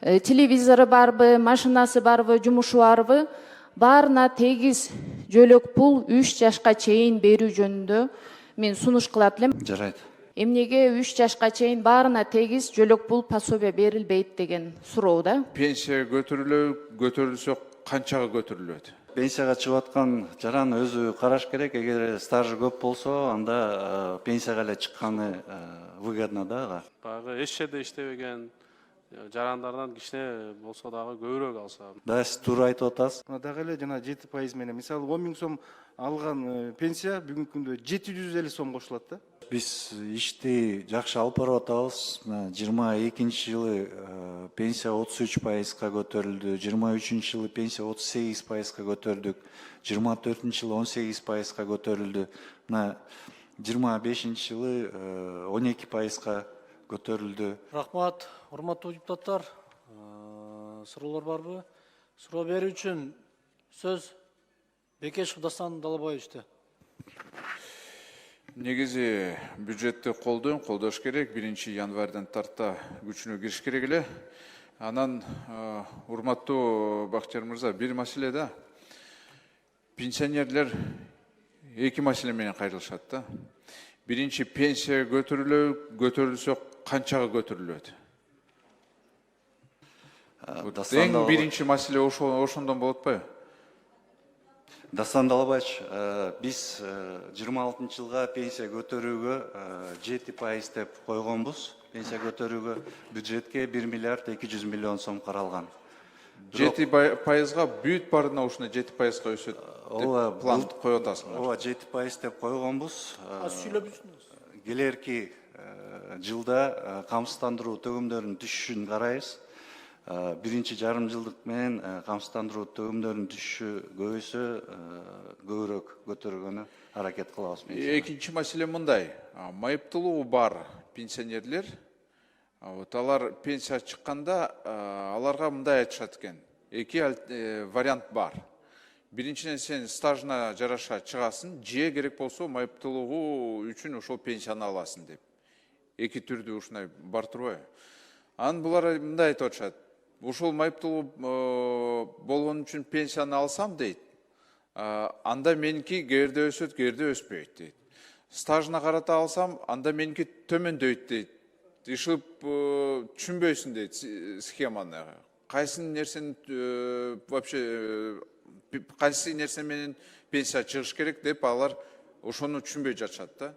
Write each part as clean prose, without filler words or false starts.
Телевизору барбы, машинасы барбы, жумушу барбы, баарына тегиз жөлөк пул 3 жашка чейин берүү жөнүндө мен сунуш кылат элем. Жарайт. Эмнеге 3 жашка чейин баарына тегиз жөлөк пул пособие берилбейт деген суроо да. Пенсия көтөрүлсө канчага көтөрүлөт? Пенсияга чыгып аткан жаран өзү караш керек. Эгер стажы көп болсо, анда пенсияга эле чыкканы выгодно да. Баягы эч жерде иштебеген жарандардан кичине болсо дагы көбүрөөк алса. Да, сиз туура айтып атасыз. Дагы эле жана 7% менен. Мисалы 10 000 сом алган пенсия бүгүнкү күндө 750 сом кошулат да. Биз ишти жакшы алып барып атабыз. 22 жылы пенсия 33%га көтөрүлдү, 23 жылы пенсия 38%га көтөрдүк, 24 жылы 18%га көтөрүлдү. 25 жылы 12%га көтөрүлдү. Рахмат, урматтуу депутаттар. Суроолор барбы? Суроо берүү үчүн сөз Бекешев Дастан Далабаевичте. Негизи бюджетти колдош керек. 1 январдан тарта күчүнө кириш керек эле. Анан урматтуу Бактияр мырза, бир маселе да. Пенсионерлер эки маселе менен кайрылышат да. Биринчи, пенсия көтөрүлсө канчага көтөрүлөт? Эң биринчи маселе ошондон болот атпайбы? Дастан Далабаевич, биз 26 жылга пенсия көтөрүүгө 7% деп койгонбуз. Пенсия көтөрүүгө бюджетке 1 миллиард 200 миллион сом каралган. 7%га бүт баарына ушуна 7%га өсөт деп план коюп атасыңар. Ооба, 7% деп койгонбуз. Сүйлөп жүрсүңүз. Келерки жылда камсыздандыруу төгүмдөрүнүн түшүшүн карайбыз. Биринчи жарым жылдык менен камсыздандыруу төгүмдөрүнүн түшүшү көбөйсө көбүрөөк көтөргөнү аракет кылабыз. Экинчи маселе мындай. Майыптуулугу бар пенсионерлер, алар пенсия чыкканда аларга мындай айтышат экен. Эки вариант бар. Биринчиден, сен стажына жараша чыгасың, же керек болсо майыптуулугу үчүн ошол пенсияны аласың деп. Эки түрдүү ушундай бар турбайбы? Анан булар мындай айтып атышат. Ушул майыптуулугу болгон үчүн пенсияны алсам дейт. Анда меники кээде өсөт, кээде өспөйт дейт. Стажына карата алсам, анда меники төмөндөйт дейт. Ишып түшүнбөйсүң дейт схеманы. Кайсы нерсени вообще кайсы нерсе менен пенсия чыгыш керек деп алар ошону түшүнбөй жатышат да.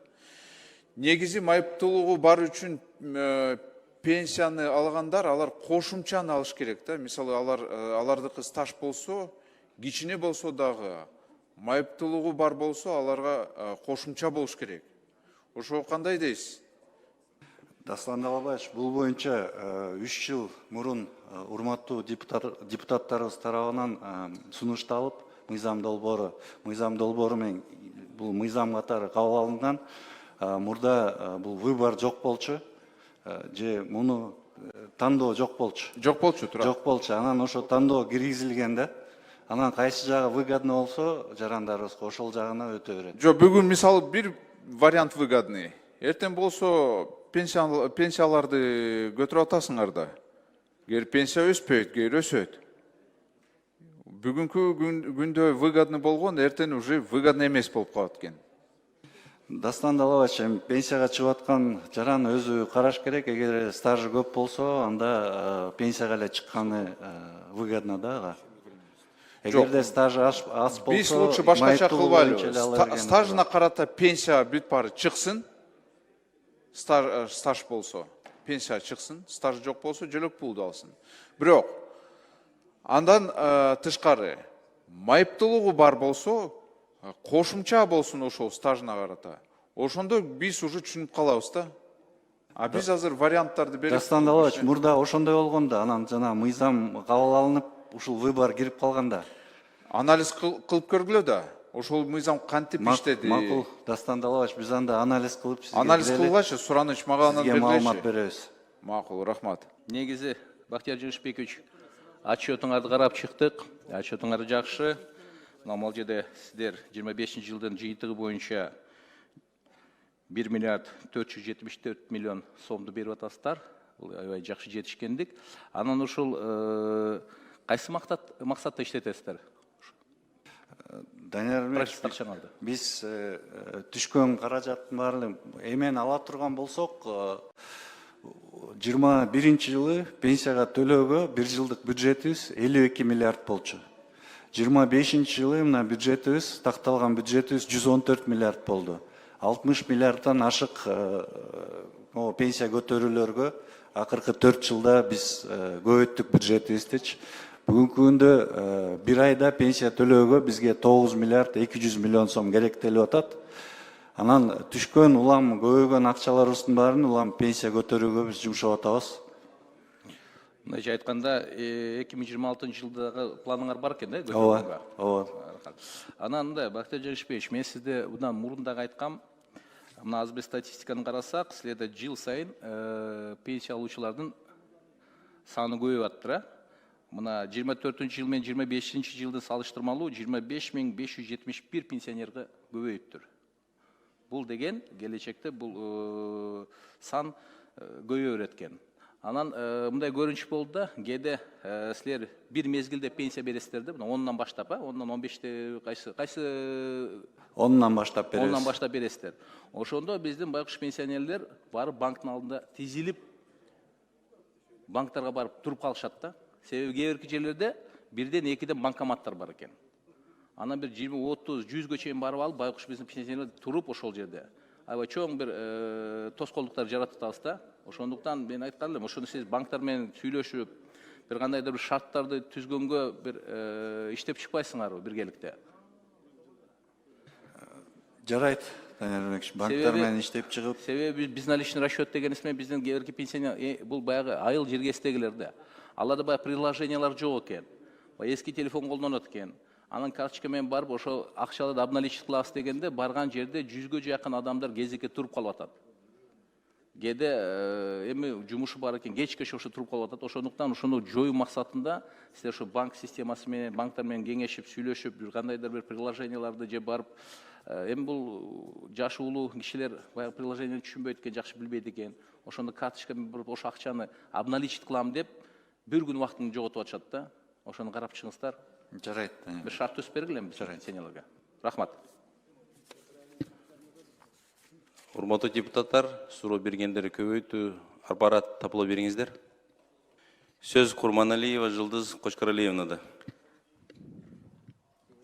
Негизи майыптуулугу бар үчүн пенсияны алгандар, алар кошумчаны алыш керек да. Мисалы, алардыкы стаж болсо, кичине болсо дагы, майыптуулугу бар болсо, аларга кошумча болуш керек. Ошо кандай дейсиз? Дастан Далабаевич, бул боюнча 3 жыл мурун урматтуу депутаттарыбыз тарабынан сунушталып, мыйзам долбоору менен бул мыйзам катары кабыл алынган. Мурда бул выбор жок болчу. Же муну тандоо жок болчу. Жок болчу, туура. Жок болчу. Анан ошо тандоо киргизилген да. Анан кайсы жагы выгодно болсо, жарандарыбызга ошол жагына өтө берет. Жок, бүгүн мисалы бир вариант выгодный. Эртең болсо пенсияларды көтөрүп атасыңар да. Кээ пенсия өспөйт, кээ өсөт. Бүгүнкү күндө выгодный болгон, эртең уже выгодный эмес болуп калат экен. Дастан Далабаевич, пенсияга чыгып аткан жаран өзү караш керек. Эгер стажы көп болсо, анда пенсияга эле чыкканы выгодно да. Эгерде стажы аз болсо, биз лучше башкача кылбайлы. Стажына карата пенсия бүт баары чыксын. Стаж болсо, пенсия чыксын, стаж жок болсо, жөлөк пулду алсын. Бирок андан тышкары майыптуулугу бар болсо, кошумча болсун ошол стажына карата. Ошондо биз уже түшүнүп калабыз да. Биз азыр варианттарды берип. Дастан Далабаевич, мурда ошондой болгондо, анан жана мыйзам кабыл алынып, ушул выбор кирип калганда. Анализ кылып көргүлө да. Ошол мыйзам кантип иштеди? Макул, Дастан Далабаевич, биз анда анализ кылып сизге кылгачы, сураныч мага анан сизге маалымат беребиз. Макул, рахмат. Негизи, Бактияр Жыгышбекович, отчетуңарды карап чыктык. Отчетуңар жакшы. Мына жерде сиздер 25 жылдын жыйынтыгы боюнча 1 миллиард 474 миллион сомду берип атасыздар. бул аябай жакшы жетишкендик. Анан ушул кайсы максатта иштетесиздер? Данияр Эрмекович, биз түшкөн каражаттын баарын эмен ала турган болсок, 21-жылы пенсияга төлөөгө бир жылдык бюджетибиз 52 миллиард болчу. 25-жылы мына бюджетибиз, такталган бюджетибиз 114 миллиард болду. 60 миллиарддан ашык пенсия көтөрүүлөргө акыркы 4 жылда биз көбөйттүк бюджетибизди. Бүгүнкү күндө бир айда пенсия төлөөгө бизге 9 миллиард 200 миллион сом керектелип атат. Анан түшкөн улам көбөйгөн акчаларыбыздын баарын улам пенсия көтөрүүгө биз жумшап атабыз. Мындайча айтканда 2026 жылдагы планыңар бар экен да? Ооба, ооба. Анан мындай, Бактияр Жеңишбекович, мен сизде мындан мурун дагы айткам, мына аз бир статистиканы карасак, силерде жыл сайын пенсия алуучулардын саны көбөйүп атты. Мына 24-жыл менен 25-жылды салыштырмалуу 25.571 пенсионерге көбөйүптүр. Бул деген келечекте бул сан көбөйө берет экен. Анан мындай көрүнүш болду да, кээде силер бир мезгилде пенсия бересиздер да, 10-нан баштап, 10-нан 15те кайсы 10-нан баштап бересиз. 10-нан баштап бересиздер. Ошондо биздин байкуш пенсионерлер барып банктын алдында тизилип банктарга барып туруп калышат да. Себеби кээ бирки жерлерде бирден экиден банкоматтар бар экен. Анан бир 20-30-100гө чейин барып алып, байкуш биздин пенсионерлер туруп ошол жерде. Аябай чоң бир тоскоолдуктар жаратып атабыз да. Ошондуктан мен айткан элем, ошону сиз банктар менен сүйлөшүп, бир кандайдыр бир шарттарды түзгөнгө бир иштеп чыкпайсыңарбы биргеликте? Жарайт, Данияр Эрмекович, банктар менен иштеп чыгып. Себеби биз наличный расчет дегенибиз менен биздин кээ бирки пенсионер бул баягы айыл жергесидегилер да. Аларда баягы приложениялар жок экен. Эски телефон колдонот экен. Анан карточка менен барып ошо акчаларды обналичить кылабыз дегенде барган жерде 100гө жакын адамдар кезекке туруп калып атат. Кээде эми жумушу бар экен, кечке ошо туруп калып атат. Ошондуктан ошону жоюу максатында силер ошо банк системасы менен, банктар менен кеңешип, сүйлөшүп, бир кандайдыр бир приложенияларды же барып, эми бул жашы улуу кишилер баягы приложениени түшүнбөйт экен, жакшы билбейт экен. Ошондо карточка менен барып ошо акчаны обналичить кылам деп бир күн убактын жоготуп атышат да. Ошону карап чыгыңыздар. Жарайт. Бир шарт түзүп бергиле биз пенсионерлерге. Рахмат. Урматтуу депутаттар, суроо бергендер көбөйтүү аппарат тапыла бериңиздер. Сөз Курманалиева Жылдыз Кочкоралиевнада.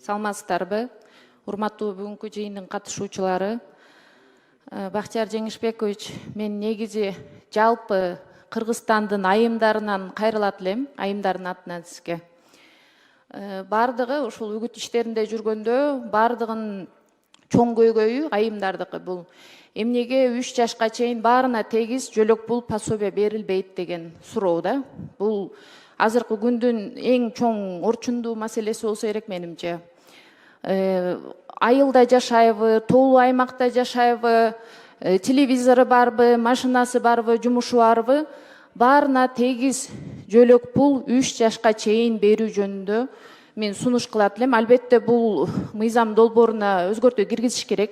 Саламатсыздарбы? Урматтуу бүгүнкү жыйындын катышуучулары. Бактияр Жеңишбекович, мен негизи жалпы Кыргызстандын айымдарынан кайрылат элем, айымдардын атынан сизге. Бардыгы ушул үгүт иштеринде жүргөндө бардыгын чоң көйгөйү айымдардыкы бул. Эмнеге 3 жашка чейин баарына тегиз жөлөк пул пособие берилбейт деген суроо да. Бул азыркы күндүн эң чоң орчундуу маселеси болсо керек менимче. Айылда жашайбы, тоолуу аймакта жашайбы, телевизору барбы, машинасы барбы, жумушу барбы, баарына тегиз жөлөк пул 3 жашка чейин берүү жөнүндө мен сунуш кылат элем. Албетте бул мыйзам долбооруна өзгөртүү киргизиш керек.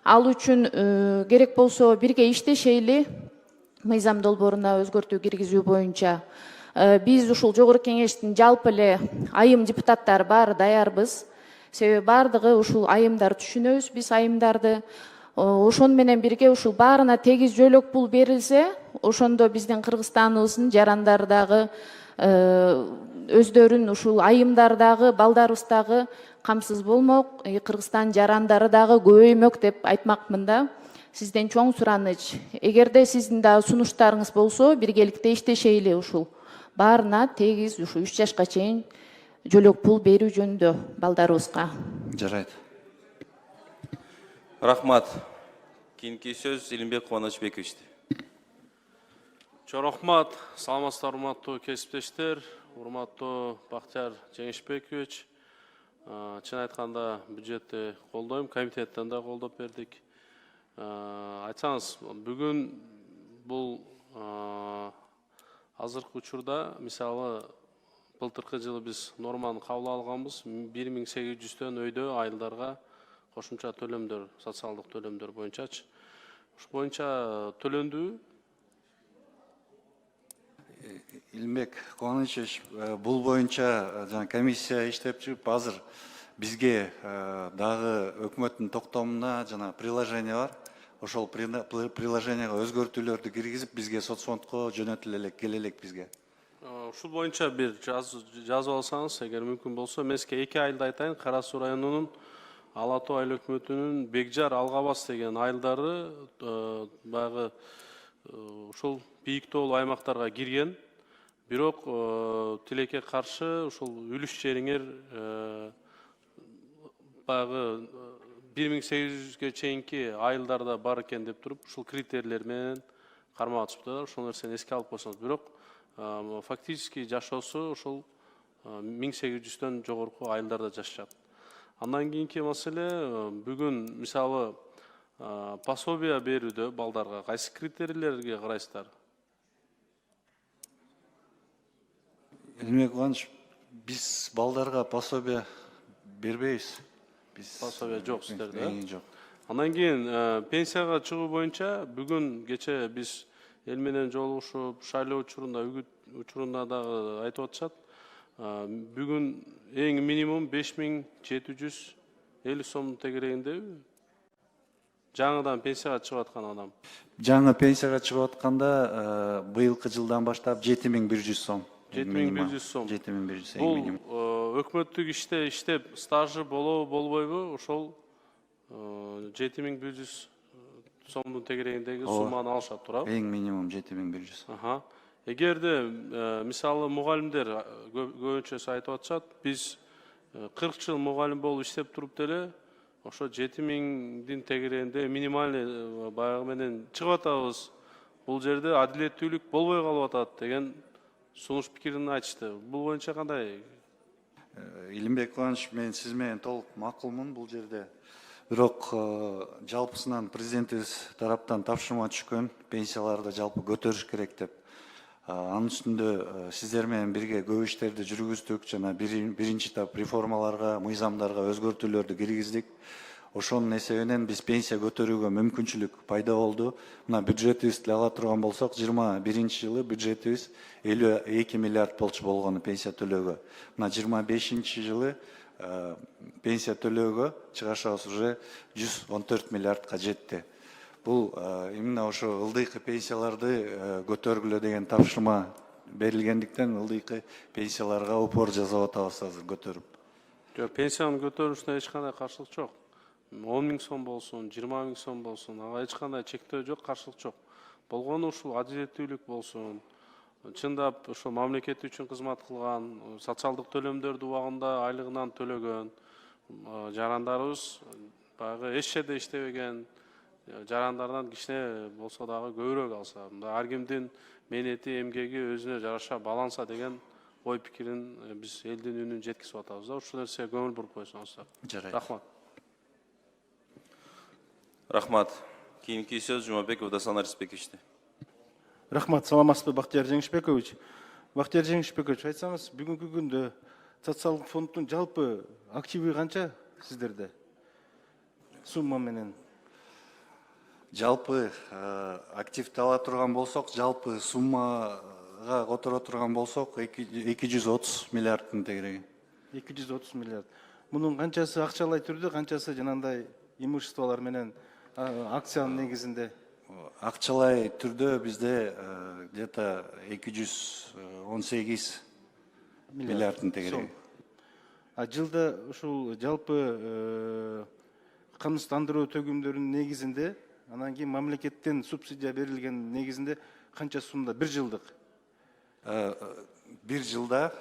Ал үчүн керек болсо бирге иштешейли мыйзам долбооруна өзгөртүү киргизүү боюнча. Биз ушул жогорку кеңештин жалпы эле айым депутаттары баары даярбыз. Себеби бардыгы ушул айымдар түшүнөбүз биз айымдарды. Ошону менен бирге ушул баарына тегиз жөлөк пул берилсе, ошондо биздин Кыргызстаныбыздын жарандары дагы өздөрүн ушул айымдар дагы, балдарыбыз дагы камсыз болмок, Кыргызстан жарандары дагы көбөймөк деп айтмакмын да. Сизден чоң сураныч. Эгерде сиздин да сунуштарыңыз болсо, биргеликте иштешейли ушул баарына тегиз ушу 3 жашка чейин жөлөк пул берүү жөнүндө балдарыбызга. Жарайт. Рахмат. Кийинки сөз Илимбек Кубанычбековичте. Чоң рахмат. Саламатсыздар, урматтуу кесиптештер, урматтуу Бактияр Жеңишбекович. Чын айтканда бюджетти колдойм, комитеттен да колдоп бердик. Айтсаңыз, бүгүн бул азыркы учурда, мисалы, былтыркы жылы биз норманы кабыл алганбыз, 1800төн өйдө айылдарга кошумча төлөмдөр, социалдык төлөмдөр боюнчачы. Ушу боюнча төлөндү. Илимбек Кубанычевич, бул боюнча жана комиссия иштеп чыгып, азыр бизге дагы өкмөттүн токтомуна жана приложение бар. Ошол приложенияга өзгөртүүлөрдү киргизип, бизге соцфондко жөнөтүлө келелек бизге. Ушул боюнча бир жазып алсаңыз, эгер мүмкүн болсо, мен сизге 2 айылды айтайын. Кара Суу районунун Ала Тоо айыл өкмөтүнүн Бекжар, Алгабас деген айылдары баягы ушул бийик тоолуу аймактарга кирген. Бирок тилекке каршы ушул үлүш жериңер баягы 1800ге чейинки айылдарда бар экен деп туруп, ушул критерийлер менен кармап атышыптыр. Ошол нерсени эске алып койсоңуз. Бирок фактически жашоосу ушул 1800дөн жогорку айылдарда жашашат. Андан кийинки маселе, бүгүн мисалы пособие берүүдө балдарга кайсы критерийлерге карайсыздар? Илимбек Кубаныч, биз балдарга пособие бербейбиз. Пособие жок сиздерде? Жок. Андан кийин пенсияга чыгуу боюнча бүгүн кече биз эл менен жолугушуп, шайлоо учурунда дагы айтып атышат. Бүгүн эң минимум 5750 сом тегерегинде жаңыдан пенсияга чыгып аткан адам. Жаңы пенсияга чыгып атканда быйылкы жылдан баштап 7100 сом. 7100 сом. 7100 Бул минимум. өкмөттүк иште иштеп стажы болбойбу? Ошол 7100 сомдун тегерегиндеги сумманы алышат туурабы? Эң минимум 7100. Эгерде мисалы мугалимдер көбүнчөсү айтып атышат, биз 40 жыл мугалим болуп иштеп туруп деле ошо 7000дин тегерегинде минимальный баягы менен чыгып атабыз. Бул жерде адилеттүүлүк болбой калып атат деген сунуш пикирин айтышты. Бул боюнча кандай? Илимбек Кубаныч, мен сиз менен толук макулмун бул жерде. Бирок жалпысынан президентибиз тараптан тапшырма түшкөн, пенсияларды жалпы көтөрүш керек деп. Анын үстүндө сиздер менен бирге көп иштерди жүргүздүк, жана биринчи этап реформаларга, мыйзамдарга өзгөртүүлөрдү киргиздик. Ошонун эсебинен биз пенсия көтөрүүгө мүмкүнчүлүк пайда болду. Мына бюджетибизди ала турган болсок, 21-жылы бюджетибиз 52 миллиард болчу болгону пенсия төлөөгө. Мына 25-жылы пенсия төлөөгө чыгашыбыз уже 114 миллиардка жетти. Бул именно ошо ылдыйкы пенсияларды көтөргүлө деген тапшырма берилгендиктен ылдыйкы пенсияларга упор жасап атабыз азыр көтөрүп. Жок, пенсиянын көтөрүлүшүнө эч кандай каршылык жок. 10 000 сом болсун, 20 000 сом болсун, ага эч кандай чектөө жок, каршылык жок. Болгону ушул адилеттүүлүк болсун. Чындап ошо мамлекет үчүн кызмат кылган, социалдык төлөмдөрдү убагында айлыгынан төлөгөн жарандарыбыз баягы эч жерде иштебеген жарандардан кичине болсо дагы көбүрөөк алса, ар кимдин мээнети, эмгеги өзүнө жараша баланса деген ой пикирин биз элдин үнүн жеткизип атабыз да. Ушул нерсеге көңүл буруп койсоңуздар. Рахмат. Рахмат. Кийинки сөз Жумабеков Дасан Арыспековичте. Рахмат, саламатсызбы, Бактияр Жеңишбекович. Бактияр Жеңишбекович, айтсаңыз, бүгүнкү күндө социалдык фонддун жалпы активи канча сиздерде? Сумма менен. Жалпы активди ала турган болсок, жалпы суммага которо турган болсок, 230 миллиардтын тегереги. 230 миллиард. Мунун канчасы акчалай түрдө, канчасы жанагындай имуществолор менен акциянын негизинде? Акчалай түрдө бизде где-то 218 миллиардтын тегереги. Жылда ушул жалпы камсыздандыруу төгүмдөрүнүн негизинде, анан кийин мамлекеттен субсидия берилген негизинде канча сумда бир жылдык? Бир жылда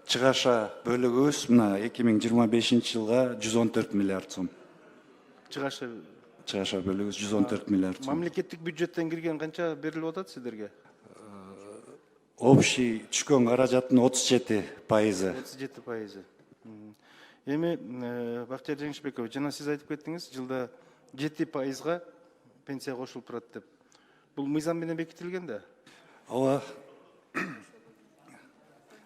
чыгаша бөлүгүбүз мына 2025 жылга 114 миллиард сом. Чыгаша бөлүгүбүз 114 миллиард сом. Мамлекеттик бюджеттен кирген канча берилип атат сиздерге? Общий түшкөн каражаттын 37%. 37%. Эми Бактияр Жеңишбекович, жана сиз айтып кеттиңиз, жылда 7%га пенсия кошулуп турат деп. Бул мыйзам менен бекитилген да? Ооба.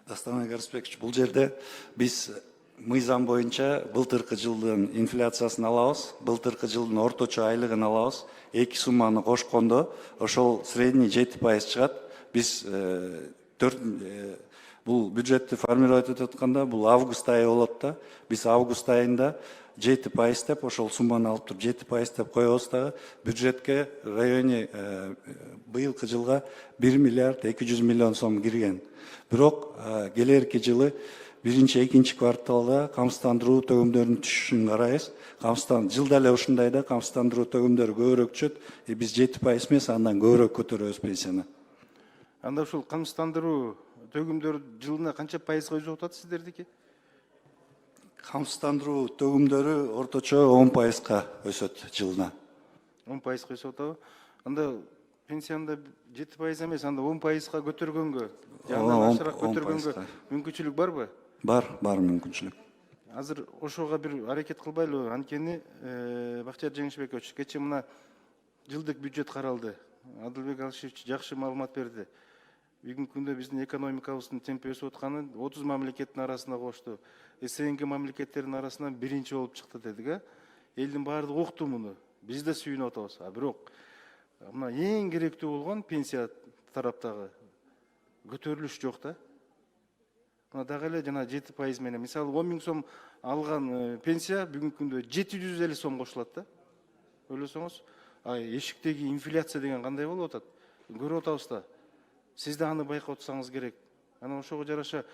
Дастан Арыспекович, бул жерде биз мыйзам боюнча былтыркы жылдын инфляциясын алабыз, былтыркы жылдын орточо айлыгын алабыз, эки сумманы кошкондо ошол средний 7% чыгат. биз бул бюджетти формировать этип атканда бул август айы болот да. Биз август айында 7% деп ошол сумманы алып туруп 7% деп коебуз дагы бюджетке в районе быйылкы жылга 1 миллиард 200 миллион сом кирген. Бирок келерки жылы биринчи экинчи кварталда камсыздандыруу төгүмдөрүнүн түшүшүн карайбыз. Жылда эле ушундай да камсыздандыруу төгүмдөрү көбүрөөк түшөт. Биз 7% эмес, андан көбүрөөк көтөрөбүз пенсияны. Анда ушул камсыздандыруу төгүмдөр жылына канча пайызга өсүп атат сиздердики? Камсыздандыруу төгүмдөрү орточо 10%га өсөт жылына. 10% өсүп атабы? Анда пенсияны 7% эмес, анда 10%га көтөргөнгө, жана ашыраак көтөргөнгө мүмкүнчүлүк барбы? Бар мүмкүнчүлүк. Азыр ошого бир аракет кылбайлыбы? Анткени Бактияр Жеңишбекович, кечээ мына жылдык бюджет каралды. Адылбек Алишевич жакшы маалымат берди. Бүгүнкү күндө биздин экономикабыздын темпи өсүп атканы 30 мамлекеттин арасына кошту. СНГ мамлекеттердин арасынан биринчи болуп чыкты дедик. Элдин баардыгы укту муну. Биз да сүйүнүп атабыз. Бирок мына эң керектүү болгон пенсия тараптагы көтөрүлүш жок да. Мына дагы эле жана 7% менен. Мисалы 10 000 сом алган пенсия бүгүнкү күндө 750 сом кошулат да. Ойлосоңуз, эшиктеги инфляция деген кандай болуп атат? Көрүп атабыз да. Сиз да аны байкап атсаңыз керек. Анан ошого жараша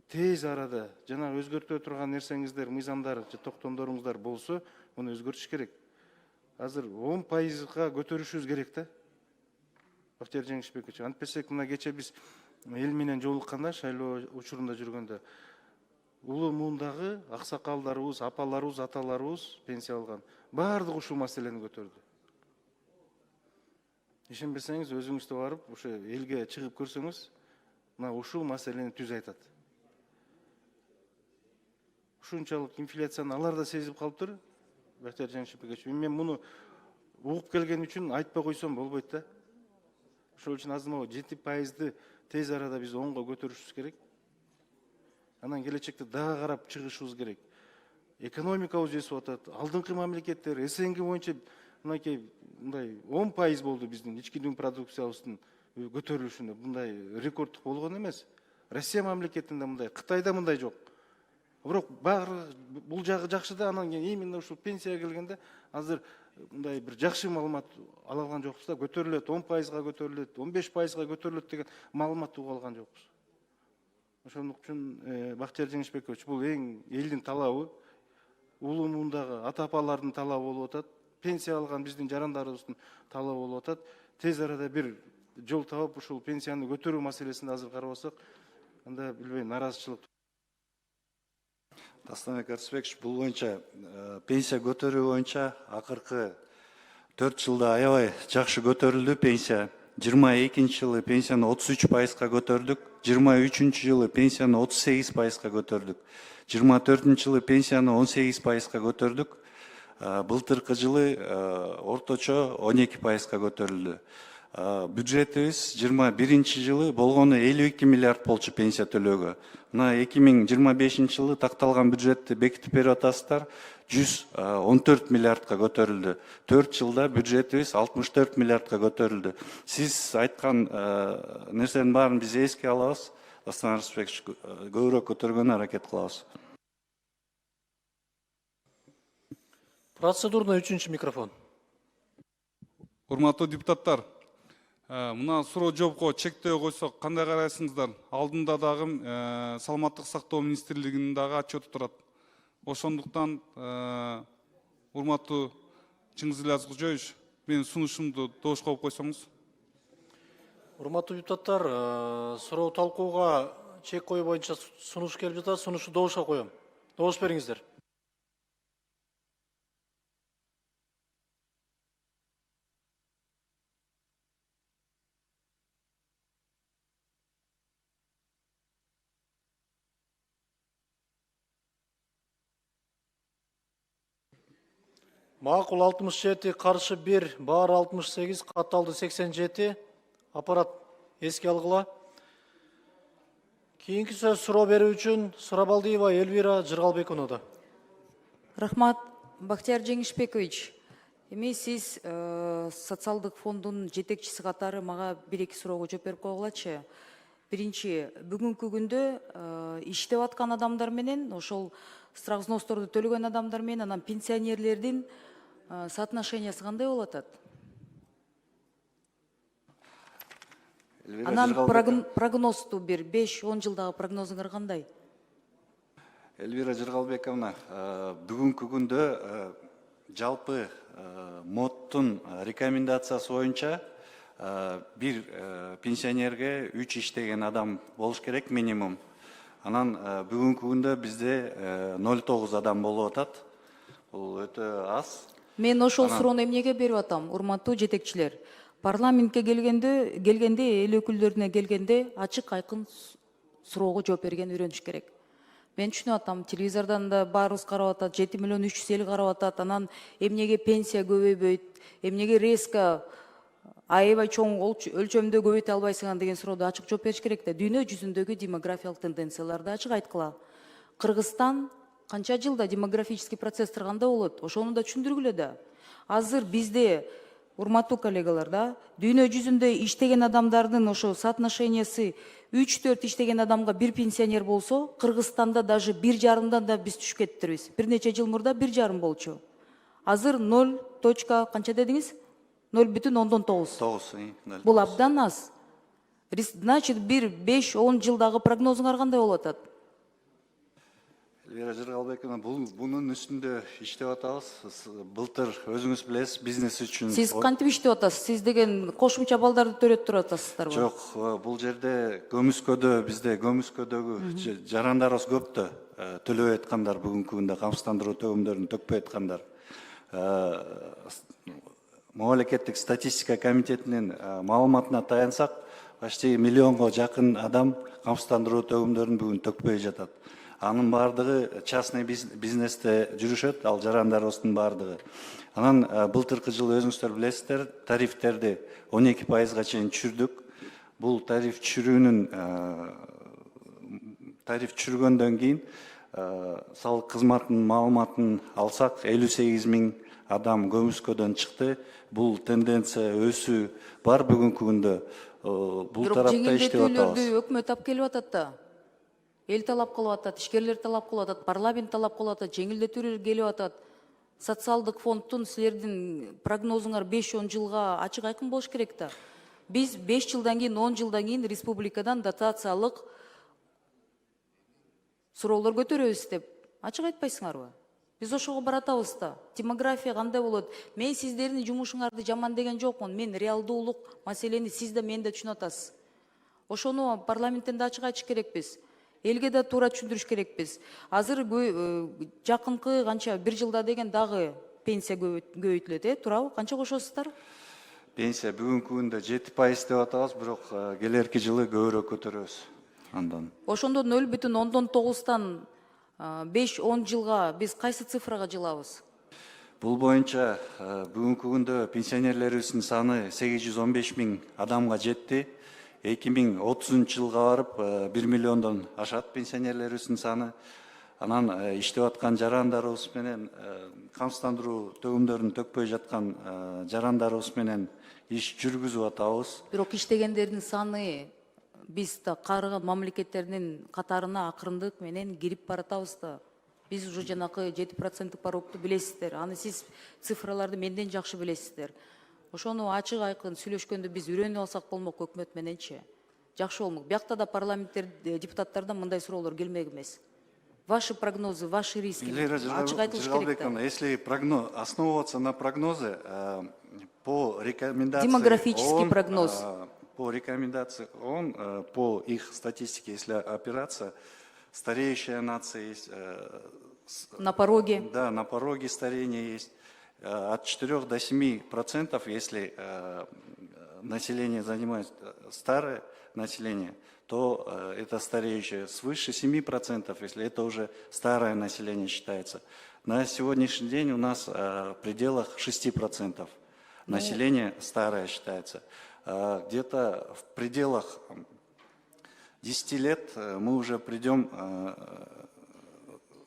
тез арада жана өзгөртө турган нерсеңиздер, мыйзамдар, токтомдоруңуздар болсо, муну өзгөртүш керек. Азыр 10%га көтөрүшүбүз керек да. Бактияр Жеңишбекович, антпесек мына кече биз эл менен жолукканда, шайлоо учурунда жүргөндө, улуу муундагы аксакалдарыбыз, апаларыбыз, аталарыбыз пенсия алган баардыгы ушул маселени көтөрдү. Ишенбесеңиз, өзүңүз барып, ошо элге чыгып көрсөңүз, мына ушул маселени түз айтат. Ушунчалык инфляцияны алар да сезип калыптыр. Бактияр Жеңишбекович, мен муну угуп келген үчүн айтпай койсом болбойт да. Ошол үчүн азырмы 7%ды тез арада биз 10-го көтөрүшүбүз керек. Анан келечекте дагы карап чыгышыбыз керек. Экономикабыз өсүп атат. Алдыңкы мамлекеттер СНГ боюнча мынакей мындай 10% болду биздин ички дүң продукциябыздын көтөрүлүшүндө. Мындай рекордтук болгон эмес. Россия мамлекетинде мындай, Кытайда мындай жок. Бирок бул жагы жакшы да, анан кийин именно ушул пенсияга келгенде азыр мындай бир жакшы маалымат ала алган жокпуз да. Көтөрүлөт, 10%га көтөрүлөт, 15%га көтөрүлөт деген маалыматты угуп алган жокпуз. Ошондук үчүн Бактияр Жеңишбекович, бул эң элдин талабы, улуу муундагы ата-апалардын талабы болуп атат, пенсия алган биздин жарандарыбыздын талабы болуп атат. Тез арада бир жол таап ушул пенсияны көтөрүү маселесин азыр карабасак, анда билбейм, наразычылык. Дастанбек Арсбекович, бул боюнча пенсия көтөрүү боюнча акыркы 4 жылда аябай жакшы көтөрүлдү пенсия. 22 жылы пенсияны 33%га көтөрдүк, 23 жылы пенсияны 38%га көтөрдүк, 24 жылы пенсияны 18%га көтөрдүк, былтыркы жылы орточо 12%га көтөрүлдү. Бюджетибиз 21 жылы болгону 52 миллиард болчу пенсия төлөөгө. Мына 2025 жылы такталган бюджетти бекитип берип атасыздар, 114 миллиардка көтөрүлдү. 4 жылда бюджетибиз 64 миллиардка көтөрүлдү. Сиз айткан нерсенин баарын биз эске алабыз. Дастанбек Арсбекович, көбүрөөк көтөргөнгө аракет кылабыз. Процедурный 3-чү микрофон. Урматтуу депутаттар, мына суроо жоопко чектөө койсок кандай карайсыңыздар? Алдында дагы саламаттык сактоо министрлигинин дагы отчету турат. Ошондуктан урматтуу Чыңгызиле Азкучоевич, менин сунушумду добуш коюп койсоңуз. Урматтуу депутаттар, суроо талкууга чек коюу боюнча сунуш келип жатат. Сунушу добушка коем. Добуш бериңиздер. Макул 67, каршы 1, баар 68, катталды 87. Аппарат эске алгыла. Кийинки сөз суроо берүү үчүн Сурабалдиева Эльвира Жыргалбекунада. Рахмат, Бактияр Жеңишбекович. Эми сиз социалдык фонддун жетекчиси катары мага бир эки суроого жооп берип койгулачы. Биринчи, бүгүнкү күндө иштеп аткан адамдар менен ошол страх взносторду төлөгөн адамдар менен анан пенсионерлердин соотношениясы кандай болуп атат? Анан прогнозду бир 5-10 жылдагы прогнозуңар кандай? Эльвира Жыргалбековна, бүгүнкү күндө жалпы МОДтун рекомендациясы боюнча бир пенсионерге 3 иштеген адам болуш керек минимум. Анан бүгүнкү күндө бизде 0,9 адам болуп атат. Бул өтө аз. Мен ошол суроону эмнеге берип атам, урматтуу жетекчилер? Парламентке келгенде, эл өкүлдөрүнө келгенде ачык айкын суроого жооп берген үйрөнүш керек. Мен түшүнүп атам, телевизордон да баарыбыз карап атат, 7 миллион 300 эл карап атат, анан эмнеге пенсия көбөйбөйт, эмнеге резко аябай чоң өлчөмдө көбөйтө албайсыңар деген суроодо ачык жооп бериш керек да. Дүйнө жүзүндөгү демографиялык тенденцияларды ачык айткыла. Кыргызстан канча жылда демографический процесстер кандай болот? Ошону да түшүндүргүлө да. Азыр бизде, урматтуу коллегалар, да, дүйнө жүзүндө иштеген адамдардын ошо соотношениясы 3-4 иштеген адамга бир пенсионер болсо, Кыргызстанда даже 1,5-дан да биз түшүп кетиптирбиз. Бир нече жыл мурда 1,5 болчу. Азыр 0. канча дедиңиз? 0,9. Бул абдан аз. Значит, бир 5-10 жылдагы прогнозуңар кандай болуп атат? Эльвира Жыргалбековна, бунун үстүндө иштеп атабыз. Былтыр өзүңүз билесиз, бизнес үчүн. Сиз кантип иштеп атасыз? Сиз деген кошумча балдарды төрөтүп туруп атасыздарбы? Жок, бул жерде бизде көмүскөдөгү жарандарыбыз көптө төлөбөй аткандар, бүгүнкү күндө камсыздандыруу төгүмдөрүн төкпөй аткандар. Мамлекеттик статистика комитетинин маалыматына таянсак, почти миллионго жакын адам камсыздандыруу төгүмдөрүн бүгүн төкпөй жатат. Анын бардыгы частный бизнесте жүрүшөт, ал жарандарыбыздын бардыгы. Анан былтыркы жылы өзүңүздөр билесиздер, тарифтерди 12%га чейин түшүрдүк. Бул тариф түшүргөндөн кийин салык кызматынын маалыматын алсак, 58 000 адам көмүскөдөн чыкты. Бул тенденция өсүү бар бүгүнкү күндө. Бул тарапта иштеп атабыз. Өкмөт алып келип атат да. Эл талап кылып атат, ишкерлер талап кылып атат, парламент талап кылып атат, жеңилдетүүлөр келип атат. Социалдык фонддун силердин прогнозуңар 5-10 жылга ачык айкын болуш керек да. Биз 5 жылдан кийин, 10 жылдан кийин республикадан дотациялык суроолор көтөрөбүз деп ачык айтпайсыңарбы? Биз ошого баратабыз да. Демография кандай болот? Мен сиздердин жумушуңарды жаман деген жокмун. Мен реалдуулук маселени сиз да мен да түшүнүп атасыз. Ошону парламенттен да ачык айтыш керекпиз. Элге да туура түшүндүрүш керекпиз. Азыр жакынкы канча 1 жылда деген дагы пенсия көбөйтүлөт, туурабы? Канча кошосуздар? Пенсия бүгүнкү күндө 7% деп атабыз, бирок келерки жылы көбүрөөк көтөрөбүз. Андан. Ошондо 0,9-тан 5-10 жылга биз кайсы цифрага жылабыз? Бул боюнча бүгүнкү күндө пенсионерлерибиздин саны 815 000 адамга жетти. 2030 жылга барып 1 миллиондон ашат пенсионерлерибиздин саны. Анан иштеп аткан жарандарыбыз менен, камсыздандыруу төгүмдөрүн төкпөй жаткан жарандарыбыз менен иш жүргүзүп атабыз. Бирок иштегендердин саны биз да каарыган мамлекеттердин катарына акырындык менен кирип баратабыз да. Биз уже жанакы 7% порогду билесиздер. Аны сиз цифраларды менден жакшы билесиздер. Ошону ачык айкын сүйлөшкөндө биз үйрөнүп алсак болмок өкмөт мененчи. Жакшы болмок. Биякта да парламенттер депутаттардан мындай суроолор келмек эмес. Ваши прогнозы, ваши риски. Ачык айтылыш керек да. Если основываться на прогнозы по рекомендации... Демографический прогноз. По рекомендации ООН, по их статистике, если опираться, стареющая нация есть. На пороге. Да, на пороге старения есть. От 4 до 7%, если население занимает старое население, то это стареющее. Свыше 7%, если это уже старое население считается. На сегодняшний день у нас в пределах 6% население старое считается. Где-то в пределах 10 лет мы уже придем,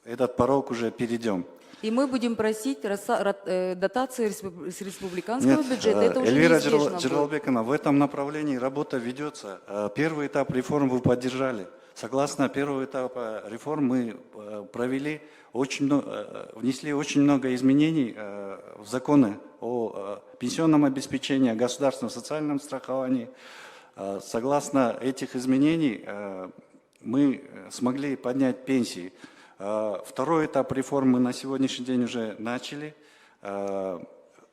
этот порог уже перейдем. И мы будем просить дотации с республиканского Нет, бюджета. Это уже Эльвира неизбежно будет. Джералбековна, в этом направлении работа ведется. Первый этап реформ вы поддержали. Согласно первого этапа реформ мы провели внесли очень много изменений в законы о пенсионном обеспечении, о государственном социальном страховании. Согласно этих изменений мы смогли поднять пенсии. Второй этап реформ мы на сегодняшний день уже начали.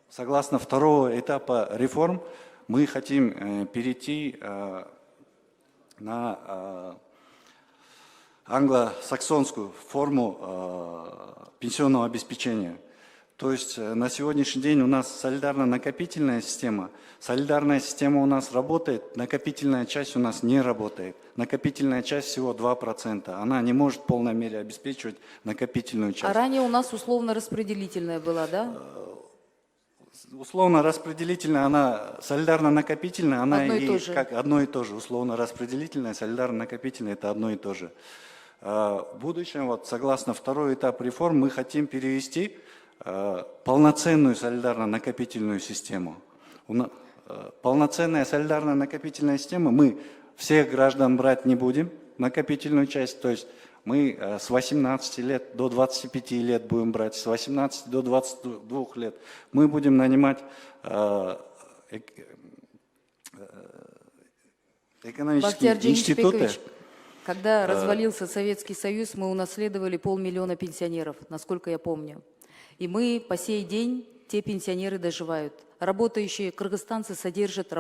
Согласно второго этапа реформ мы хотим перейти на англосаксонскую форму пенсионного обеспечения. То есть на сегодняшний день у нас солидарно-накопительная система. Солидарная система у нас работает, накопительная часть у нас не работает. Накопительная часть всего 2%. Она не может в полной мере обеспечивать накопительную часть. А ранее у нас условно-распределительная была, да? Условно-распределительная, она солидарно-накопительная, она одно и то же. Как одно и то же. Условно-распределительная, солидарно-накопительная – это одно и то же. В будущем, вот, согласно второй этап реформ, мы хотим перевести полноценную солидарно-накопительную систему. Полноценная солидарно-накопительная система, мы всех граждан брать не будем, накопительную часть, то есть мы с 18 лет до 25 лет будем брать, с 18 до 22 лет. Мы будем нанимать экономические Бахтияр институты. Джеймспекович, когда развалился Советский Союз, мы унаследовали 500 000 пенсионеров, насколько я помню. И мы по сей день, те пенсионеры доживают. Работающие кыргызстанцы содержат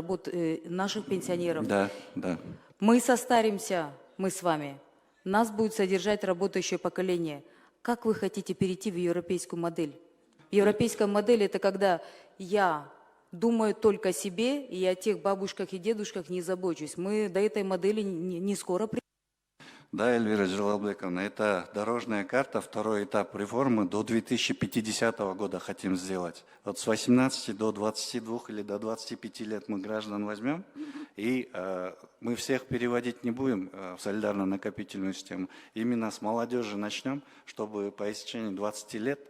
наших пенсионеров. Да, да. Мы состаримся, мы с вами. Нас будет содержать работающее поколение. Как вы хотите перейти в европейскую модель? Европейская модель – это когда я думаю только о себе, и о тех бабушках и дедушках не забочусь. Мы до этой модели не скоро придем. Да, Эльвира Джералбековна, это дорожная карта, второй этап реформы до 2050 года хотим сделать. Вот с 18 до 22 или до 25 лет мы граждан возьмем, и мы всех переводить не будем в солидарно-накопительную систему. Именно с молодежи начнем, чтобы по истечении 20 лет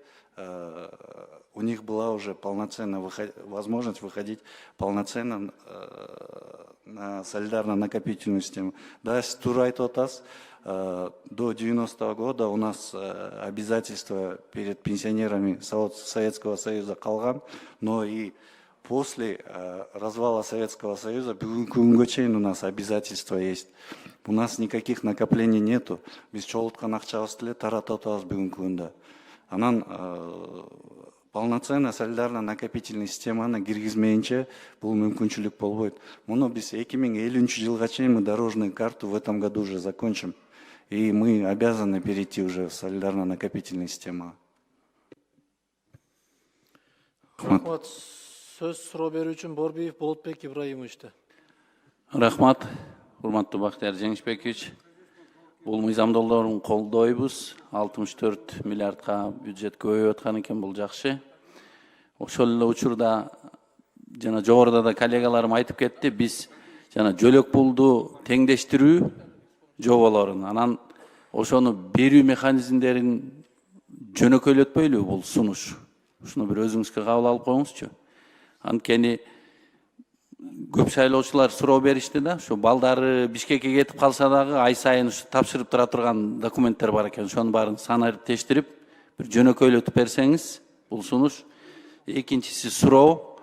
у них была уже полноценная возможность выходить полноценно на солидарно-накопительную систему. Да, Турайт Отас, до 90-го года у нас обязательства перед пенсионерами Советского Союза қалған, но и после развала Советского Союза бүгінгі чейин у нас обязательства есть. У нас никаких накоплений нету. Біз чолытқан ақчабыз тіле таратып атабыз бүгінгі күнде. Анан полноценная солидарно-накопительная системаны киргизмейинче бул мүмкүнчүлүк болбойт. Муну биз 2050 жылга чейин мы дорожную карту в этом году уже закончим. И мы обязаны перейти уже в солидарно-накопительную систему. Рахмат. Сөз суроо берүү үчүн Борбиев Болотбек Ибраимовичте. Рахмат, урматтуу Бактияр Жеңишбекович. Бул мыйзам долбоорун колдойбуз. 64 миллиардка бюджет көбөйүп аткан экен, бул жакшы. Ошол эле учурда жана жогоруда да коллегаларым айтып кетти, биз жана жөлөк пулду теңдештирүү жоболорун, анан ошону берүү механизмдерин жөнөкөйлөтпөйлү бул сунуш. Ушуну бир өзүңүзгө кабыл алып коюңузчу. Анткени көп шайлоочулар суроо беришти да, ушу балдары Бишкекке кетип калса дагы ай сайын ушу тапшырып тура турган документтер бар экен. Ошонун баарын санайып тештирип, бир жөнөкөйлөтүп берсеңиз, бул сунуш. Экинчиси суроо,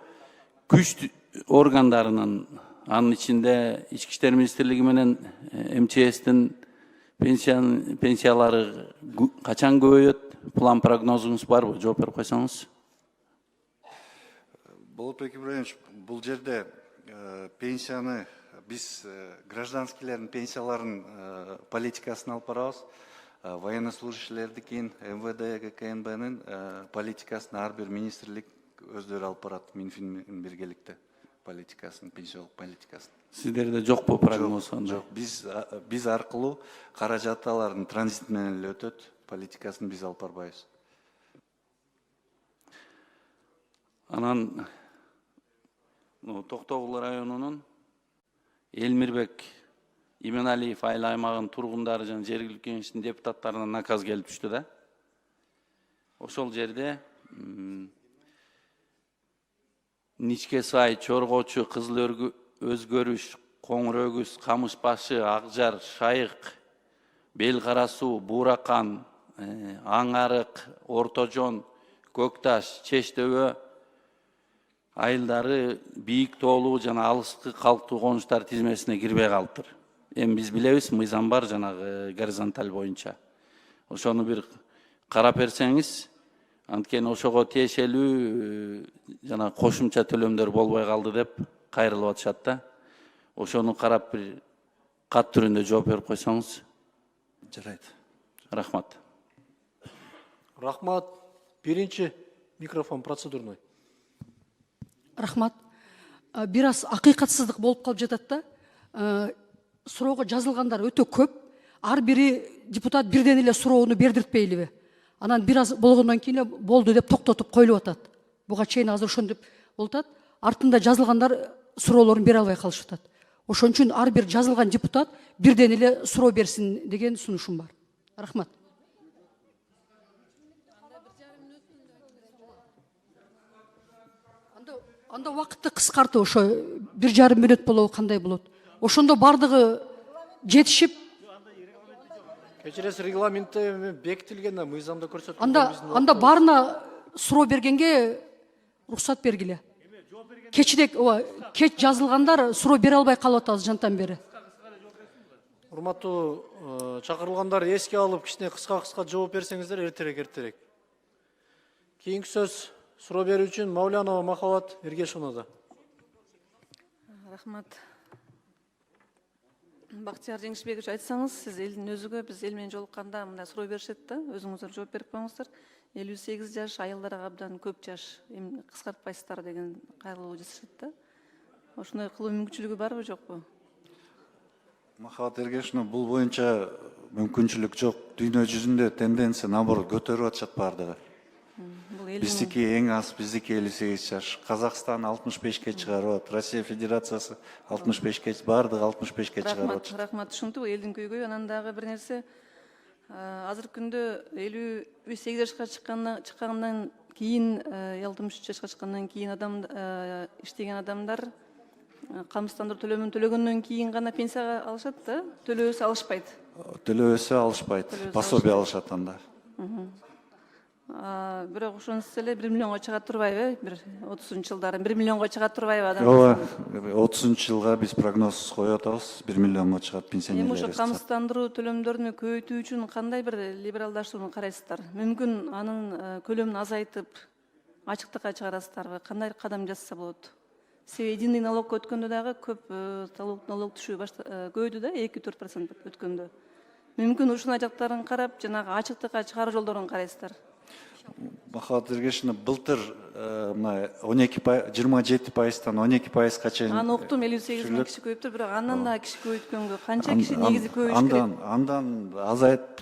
күч органдарынын, анын ичинде Ички иштер министрлиги менен МЧСтин пенсиялары качан көбөйөт? План прогнозуңуз барбы? Жооп берип койсоңуз. Болотбек Ибраимович, бул жерде пенсияны биз гражданскийлердин пенсияларын политикасын алып барабыз. Военнослужащийлердикин, МВД, ГКНБнын политикасын ар бир министрлик өздөрү алып барат, Минфин менен биргеликте политикасын, пенсиялык политикасын. Сиздерде жокпу прогноз? Жок, биз аркылуу каражатталардын транзит менен эле өтөт, политикасын биз алып барбайбыз. Анан Токтогул районунун Элмирбек Именалиев айыл аймагынын тургундары жана жергиликтүү кеңештин депутаттарына наказ келип түштү да. ошол жерде Ничке сай, Чоргочу, Кызыл Өзгөрүш, Коңур Өгүз, Камыш Башы, Акжар, Шайык, Бел Кара Суу, Бууракан, Аңарык, Ортожон, Көкташ, Чечтөбө айылдары бийик тоолуу жана алыскы калктуу конуштар тизмесине кирбей калыптыр. Эми биз билебиз, мыйзам бар жанагы горизонталь боюнча. Ошону бир карап берсеңиз, анткени ошого тиешелүү жана кошумча төлөмдөр болбой калды деп кайрылып атышат да. Ошону карап бир кат түрүндө жооп берип койсоңуз. Жарайт. Рахмат. Рахмат. Биринчи микрофон процедурный. Рахмат. Бир аз акыйкатсыздык болуп калып жатат да. Суроого жазылгандар өтө көп. Ар бири депутат бирден эле суроону бердиртпейлиби? Анан бир аз болгондон кийин эле болду деп токтотуп коюлуп атат. Буга чейин азыр ошондоп болуп атат. Артында жазылгандар суроолорун бере албай калышып атат. Ошон үчүн ар бир жазылган депутат бирден эле суроо берсин деген сунушум бар. Рахмат. Анда убакытты кыскартып, ошо 1,5 мүнөт болобу, кандай болот? Ошондо бардыгы жетишип, Кечиресиз, регламентте бекитилген да, мыйзамда көрсөтүлгөн. анда баарына суроо бергенге уруксат бергиле. Кечирээк, кеч жазылгандар суроо бере албай калып атабыз жантан бери. Урматтуу чакырылгандар, эске алып, кичине кыска жооп берсеңиздер, эртерээк. Кийинки сөз суроо берүү үчүн Маулянова Махабат Эргешовна. Рахмат. Бактияр Жеңишбекович, айтсаңыз, сиз элдин өзүгө, биз эл менен жолукканда мындай суроо беришет да, өзүңүздөр жооп берип коюңуздар. 58 жаш, айылдарга абдан көп жаш, эми кыскартпайсыздар деген кайгылуу жасашат да. Ошондой кылуу мүмкүнчүлүгү барбы, жокпу? Махабат Эргешовна, бул боюнча мүмкүнчүлүк жок. Дүйнө жүзүндө тенденция наоборот көтөрүп атышат бардыгы. Биздики эң аз, биздики 58 жаш. Казакстан 65-ке чыгарып атат, Россия Федерациясы 65-ке, бардыгы 65-ке чыгарып атат. Рахмат, түшүндүк, элдин көйгөйү. Анан дагы бир нерсе, азыркы күндө 58 жашка чыккандан кийин, 63 жашка чыккандан кийин иштеген адамдар камсыздандыруу төлөмүн төлөгөндөн кийин гана пенсияга алышат да, төлөбөсө алышпайт. Төлөбөсө алышпайт, пособие алышат анда. Бирок ошонусу эле 1 миллионго чыга турбайбы? Бир 30-жылдары 1 миллионго чыга турбайбы адам? Ооба, 30-жылга биз прогноз коюп атабыз, 1 миллионго чыгат пенсионерлер. Эми ошо камсыздандыруу төлөмдөрүнү көбөйтүү үчүн кандай бир либералдаштырууну карайсыздар? Мүмкүн анын көлөмүн азайтып, ачыктыкка чыгарасыздарбы? Кандай кадам жасаса болот? Себеби единый налогко өткөндө дагы көп налог түшүү көбөйдү да, 2-4% өткөндө. Мүмкүн ушундай жактарын карап, жанагы ачыктыкка чыгаруу жолдорун карайсыздар. Махабат Эргешовна, былтыр 27%тан 12%га чейин. Аны уктум, 58 миң киши көбөйүптүр, бирок андан да киши көбөйткөнгө канча киши негизи көбөйүш керек?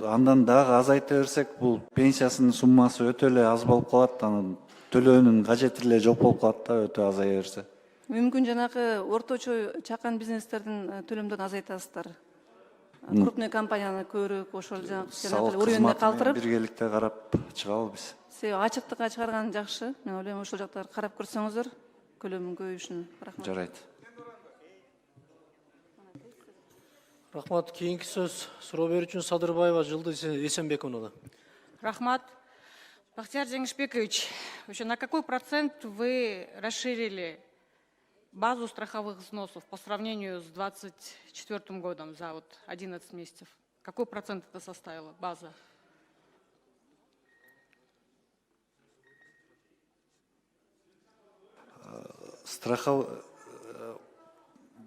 Андан дагы азайта берсек, бул пенсиясынын суммасы өтө эле аз болуп калат, анын төлөөнүн кажети эле жок болуп калат да, өтө азая берсе. Мүмкүн жанагы орточо чакан бизнестердин төлөмдөрүн азайтасыздар. Крупный компанияны көрүп, ошол жанагы уровенде калтырып, биргеликте карап чыгабыз биз. Себеби ачыктыкка чыгарган жакшы. Мен ойлойм, ошол жактарды карап көрсөңүздөр, көлөмүн көбөйүшүнө. Рахмат. Жарайт. Рахмат. Кийинки сөз суроо берүү үчүн Садырбаева Жылдыз Эсенбековна. Рахмат. Бахтияр Жеңишбекович, на какой процент вы расширили базу страховых взносов по сравнению с 2024 годом за 11 месяцев? Какой процент это составила база?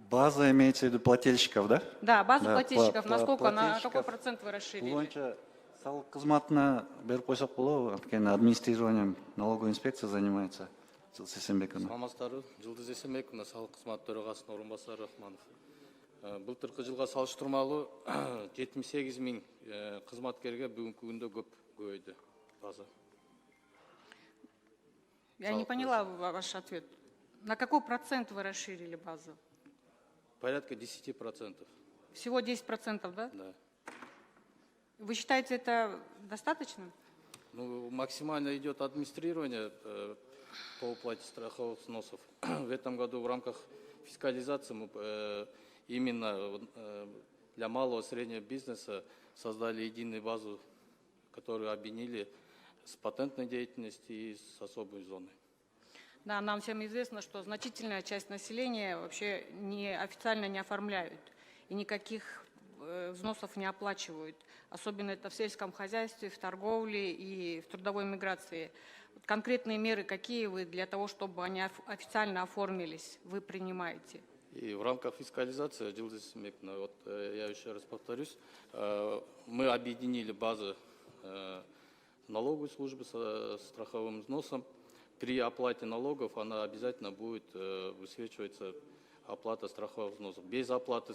База имеется в виду плательщиков, да? Да, базу плательщиков. Насколько, на какой процент вы расширили? Салык кызматына берип койсок болобу? Анткени администрированием налоговой инспекция занимается. Жылдыз Эсенбековна. Саламатсыздарбы? Жылдыз Эсенбековна, салык кызматы төрагасынын орун басары Рахманов. Былтыркы жылга салыштырмалуу 78 миң кызматкерге бүгүнкү күндө көбөйдү база. Я не поняла ваш ответ. На какой процент вы расширили базу? Порядка 10%. Всего 10%, да? Да. Вы считаете это достаточно? Ну, максимально идет администрирование по уплате страховых взносов. В этом году в рамках фискализации мы именно для малого и среднего бизнеса создали единую базу, которую объединили с патентной деятельностью и с особой зоной. Да, нам всем известно, что значительная часть населения вообще официально не оформляют и никаких взносов не оплачивают. Особенно это в сельском хозяйстве, в торговле и в трудовой миграции. Конкретные меры какие вы для того, чтобы они официально оформились, вы принимаете? И в рамках фискализации, вот я еще раз повторюсь, мы объединили базы налоговой службы со страховым взносом. При оплате налогов она обязательно будет высвечиваться оплата страховых взносов. Без оплаты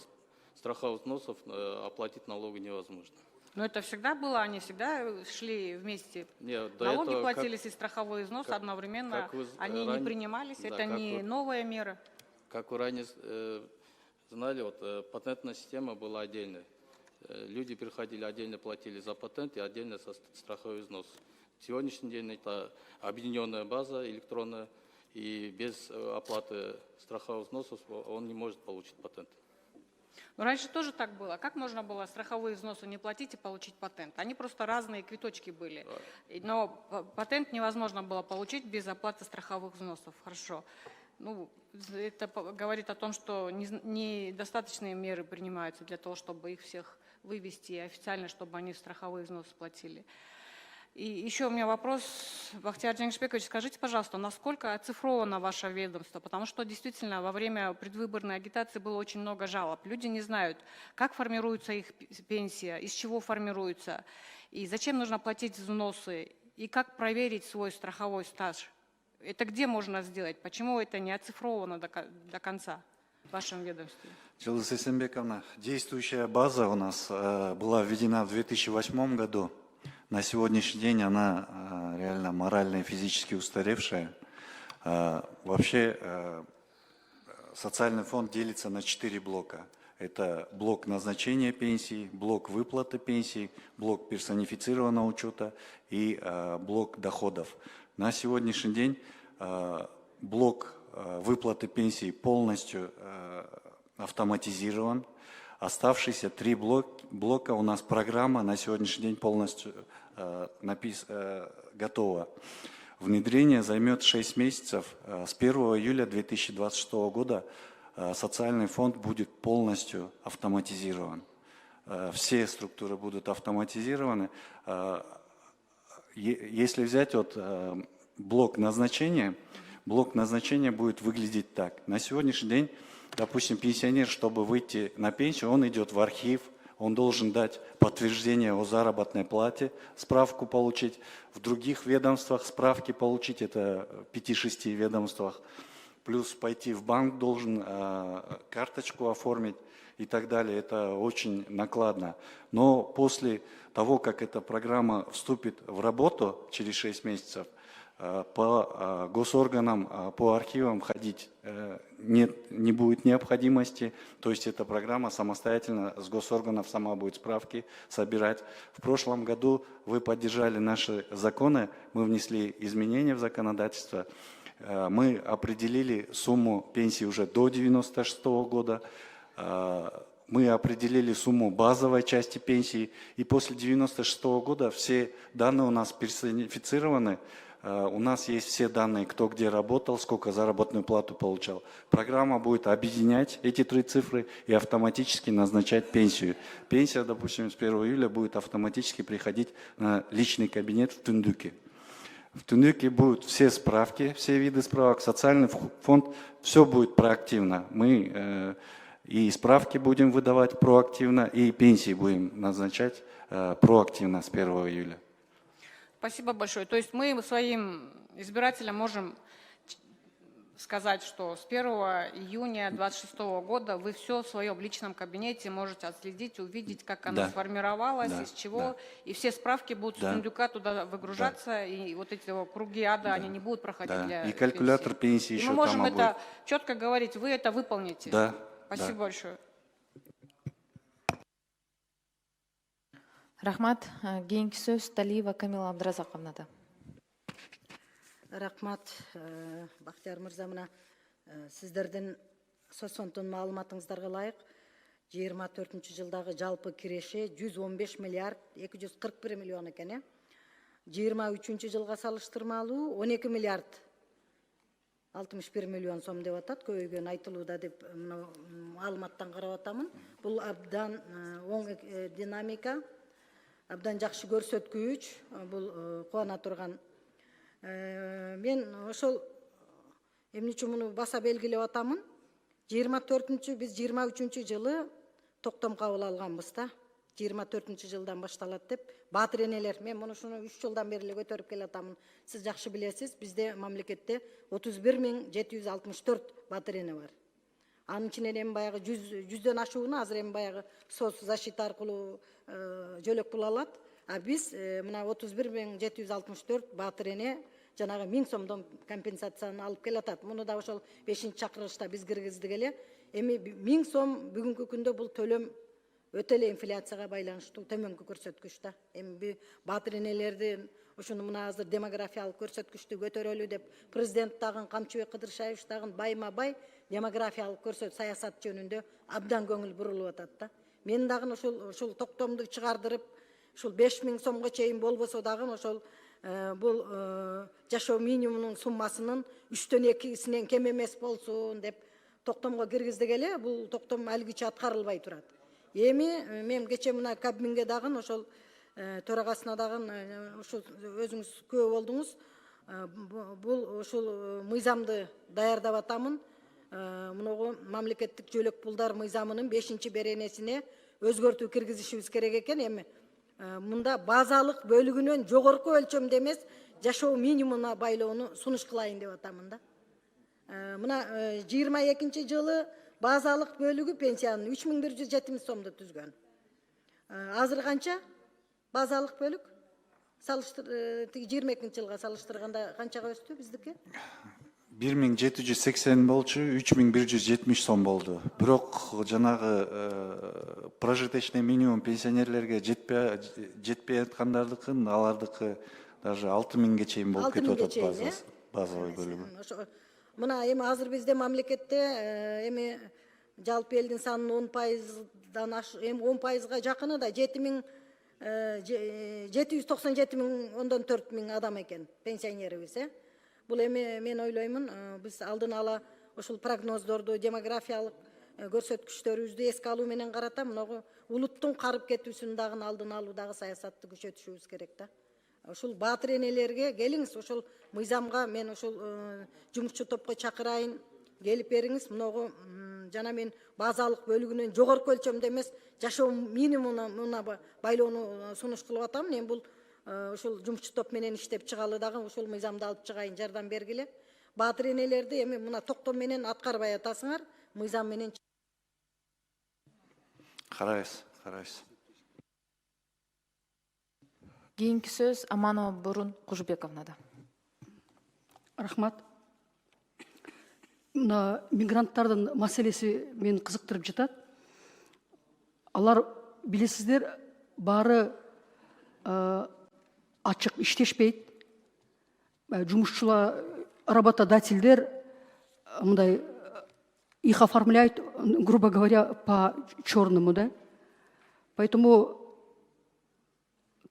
страховых взносов оплатить налоги невозможно. Но это всегда было, они всегда шли вместе. Нет, до налоги этого, платились и страховые взносы одновременно, они не принимались, да, это не новая мера. Как вы ранее знали, вот, патентная система была отдельной. Люди приходили, отдельно платили за патент и отдельно за страховой взнос. В сегодняшний день это объединенная база электронная, и без оплаты страховых взносов он не может получить патент. Но раньше тоже так было. Как можно было страховые взносы не платить и получить патент? Они просто разные квиточки были. Но патент невозможно было получить без оплаты страховых взносов. Хорошо. Ну, это говорит о том, что недостаточные меры принимаются для того, чтобы их всех вывести и официально, чтобы они страховые взносы платили. И еще у меня вопрос, Бахтияр Джангишбекович, скажите, пожалуйста, насколько оцифровано ваше ведомство? Потому что действительно во время предвыборной агитации было очень много жалоб. Люди не знают, как формируется их пенсия, из чего формируется, и зачем нужно платить взносы, и как проверить свой страховой стаж. Это где можно сделать? Почему это не оцифровано до конца в вашем ведомстве? Жылыс Эсенбековна, действующая база у нас была введена в 2008 году. На сегодняшний день она реально морально и физически устаревшая. Вообще социальный фонд делится на 4 блока. Это блок назначения пенсий, блок выплаты пенсий, блок персонифицированного учета и блок доходов. На сегодняшний день блок выплаты пенсий полностью автоматизирован. Оставшиеся 3 блока у нас программа на сегодняшний день полностью готова. Внедрение займет 6 месяцев. С 1 июля 2026 года социальный фонд будет полностью автоматизирован. Все структуры будут автоматизированы. Если взять вот блок назначения будет выглядеть так. На сегодняшний день, допустим, пенсионер, чтобы выйти на пенсию, он идет в архив, он должен дать подтверждение о заработной плате, справку получить, в других ведомствах справки получить, это в 5-6 ведомствах, плюс пойти в банк должен, карточку оформить и так далее. Это очень накладно. Но после того, как эта программа вступит в работу через 6 месяцев, по госорганам, по архивам ходить не будет необходимости. То есть эта программа самостоятельно с госорганов сама будет справки собирать. В прошлом году вы поддержали наши законы, мы внесли изменения в законодательство. Мы определили сумму пенсии уже до 1996 года. Мы определили сумму базовой части пенсии. И после 1996 года все данные у нас персонифицированы. У нас есть все данные, кто где работал, сколько заработную плату получал. Программа будет объединять эти 3 цифры и автоматически назначать пенсию. Пенсия, допустим, с 1 июля будет автоматически приходить на личный кабинет в Тундуке. В Тундуке будут все справки, все виды справок, социальный фонд, все будет проактивно. Мы и справки будем выдавать проактивно, и пенсии будем назначать проактивно с 1 июля. Спасибо большое. То есть мы своим избирателям можем сказать, что с 1 июня 2026 года вы все в своем личном кабинете можете отследить, увидеть, как оно сформировалось, из чего, и все справки будут с Тундука туда выгружаться, и вот эти круги ада, они не будут проходить для и калькулятор пенсии еще мы можем там это четко говорить, вы это выполните. Да. Спасибо большое. Рахмат. Кийинки сөз Талиева Камила Абдразаковнада. Рахмат, Бактияр мырза, мына сиздердин сосонтун маалыматыңыздарга ылайык 24 жылдагы жалпы киреше 115 миллиард 241 миллион экен. 23 жылга салыштырмалуу 12 миллиард 61 миллион сом деп атат, көбөйгөн айтылууда деп маалыматтан карап атамын. Бул абдан оң динамика, абдан жакшы көрсөткүч, бул кубана турган. Мен ошол эмне үчүн муну баса белгилеп атамын? 24-чү, биз 23-чү жылы токтом кабыл алганбыз да. 24-чү жылдан башталат деп. Баатыр энелер, мен муну 3 жылдан бери эле көтөрүп келатамын. Сиз жакшы билесиз, бизде мамлекетте 31.764 баатыр эне бар. Анын ичинен эми баягы 100дөн ашууну азыр эми баягы соцзащита аркылуу жөлөк пул алат. А биз мына 31.764 баатыр эне жанагы 1000 сомдон компенсацияны алып келатат. Муну да ошол 5-чакырылышта биз киргиздик эле. Эми 1000 сом бүгүнкү күндө бул төлөм өтө эле инфляцияга байланыштуу төмөнкү көрсөткүч да. Эми баатыр энелердин ушуну мына азыр демографиялык көрсөткүчтү көтөрөлү деп президент дагы Камчыбек Кыдыршаевич дагы байма бай демографиялык саясат жөнүндө абдан көңүл бурулуп атат да. Мен дагы ушул токтомду чыгардырып, ушул 5000 сомго чейин болбосо дагы ошол бул жашоо минимумунун суммасынын 3төн 2-синен кем эмес болсун деп токтомго киргиздик эле. Бул токтом алгыча аткарылбай турат. Эми мен кече мына Кабминге дагы ошол төрагасына дагы ушул өзүңүз күбө болдуңуз. Бул ушул мыйзамды даярдап атамын. Мунугу мамлекеттик жөлөк пулдар мыйзамынын 5-беренесине өзгөртүү киргизишибиз керек экен. Эми мында базалык бөлүгүнөн жогорку өлчөмдө эмес, жашоо минимумуна байлоону сунуш кылайын деп атамын да. Мына 22 жылы базалык бөлүгү пенсиянын 3170 сомду түзгөн. Азыр канча базалык бөлүк? 22 жылга салыштырганда канчага өстү биздики? 1780 болчу, 3170 сом болду. Бирок жанагы прожиточный минимум пенсионерлерге жетпей аткандардыкын, алардыкы даже 6000 чейин болуп кетип атат базалык бөлүгү. Мына эми азыр бизде мамлекетте эми жалпы элдин санынын 10%дан эми 10%га жакыны да 797.000 миң адам экен пенсионерибиз. Бул эми мен ойлоймун, биз алдын ала ушул прогноздорду, демографиялык көрсөткүчтөрүбүздү эске алуу менен карата мына улуттун карып кетүүсүн дагы алдын алуудагы саясатты күчөтүшүбүз керек да. Ушул баатыр энелерге келиңиз, ушул мыйзамга мен ушул жумушчу топко чакырайын, келип бериңиз. Мынагу жана мен базалык бөлүгүнөн жогорку өлчөмдө эмес, жашоо минимумуна байлоону сунуш кылып атам. Мен бул ушул жумушчу топ менен иштеп чыгалы дагы ушул мыйзамды алып чыгайын, жардам бергиле. Баатыр энелерди эми мына токтом менен аткарбай атасыңар, мыйзам менен карайбыз. Кийинки сөз Аманова Бурун Кужбековнада. Рахмат. Мына мигранттардын маселеси мени кызыктырып жатат. Алар билесиздер, баары ачык иштешпейт. Жумушчулар, работодательдер мындай их оформляют, грубо говоря, по черному, да? Поэтому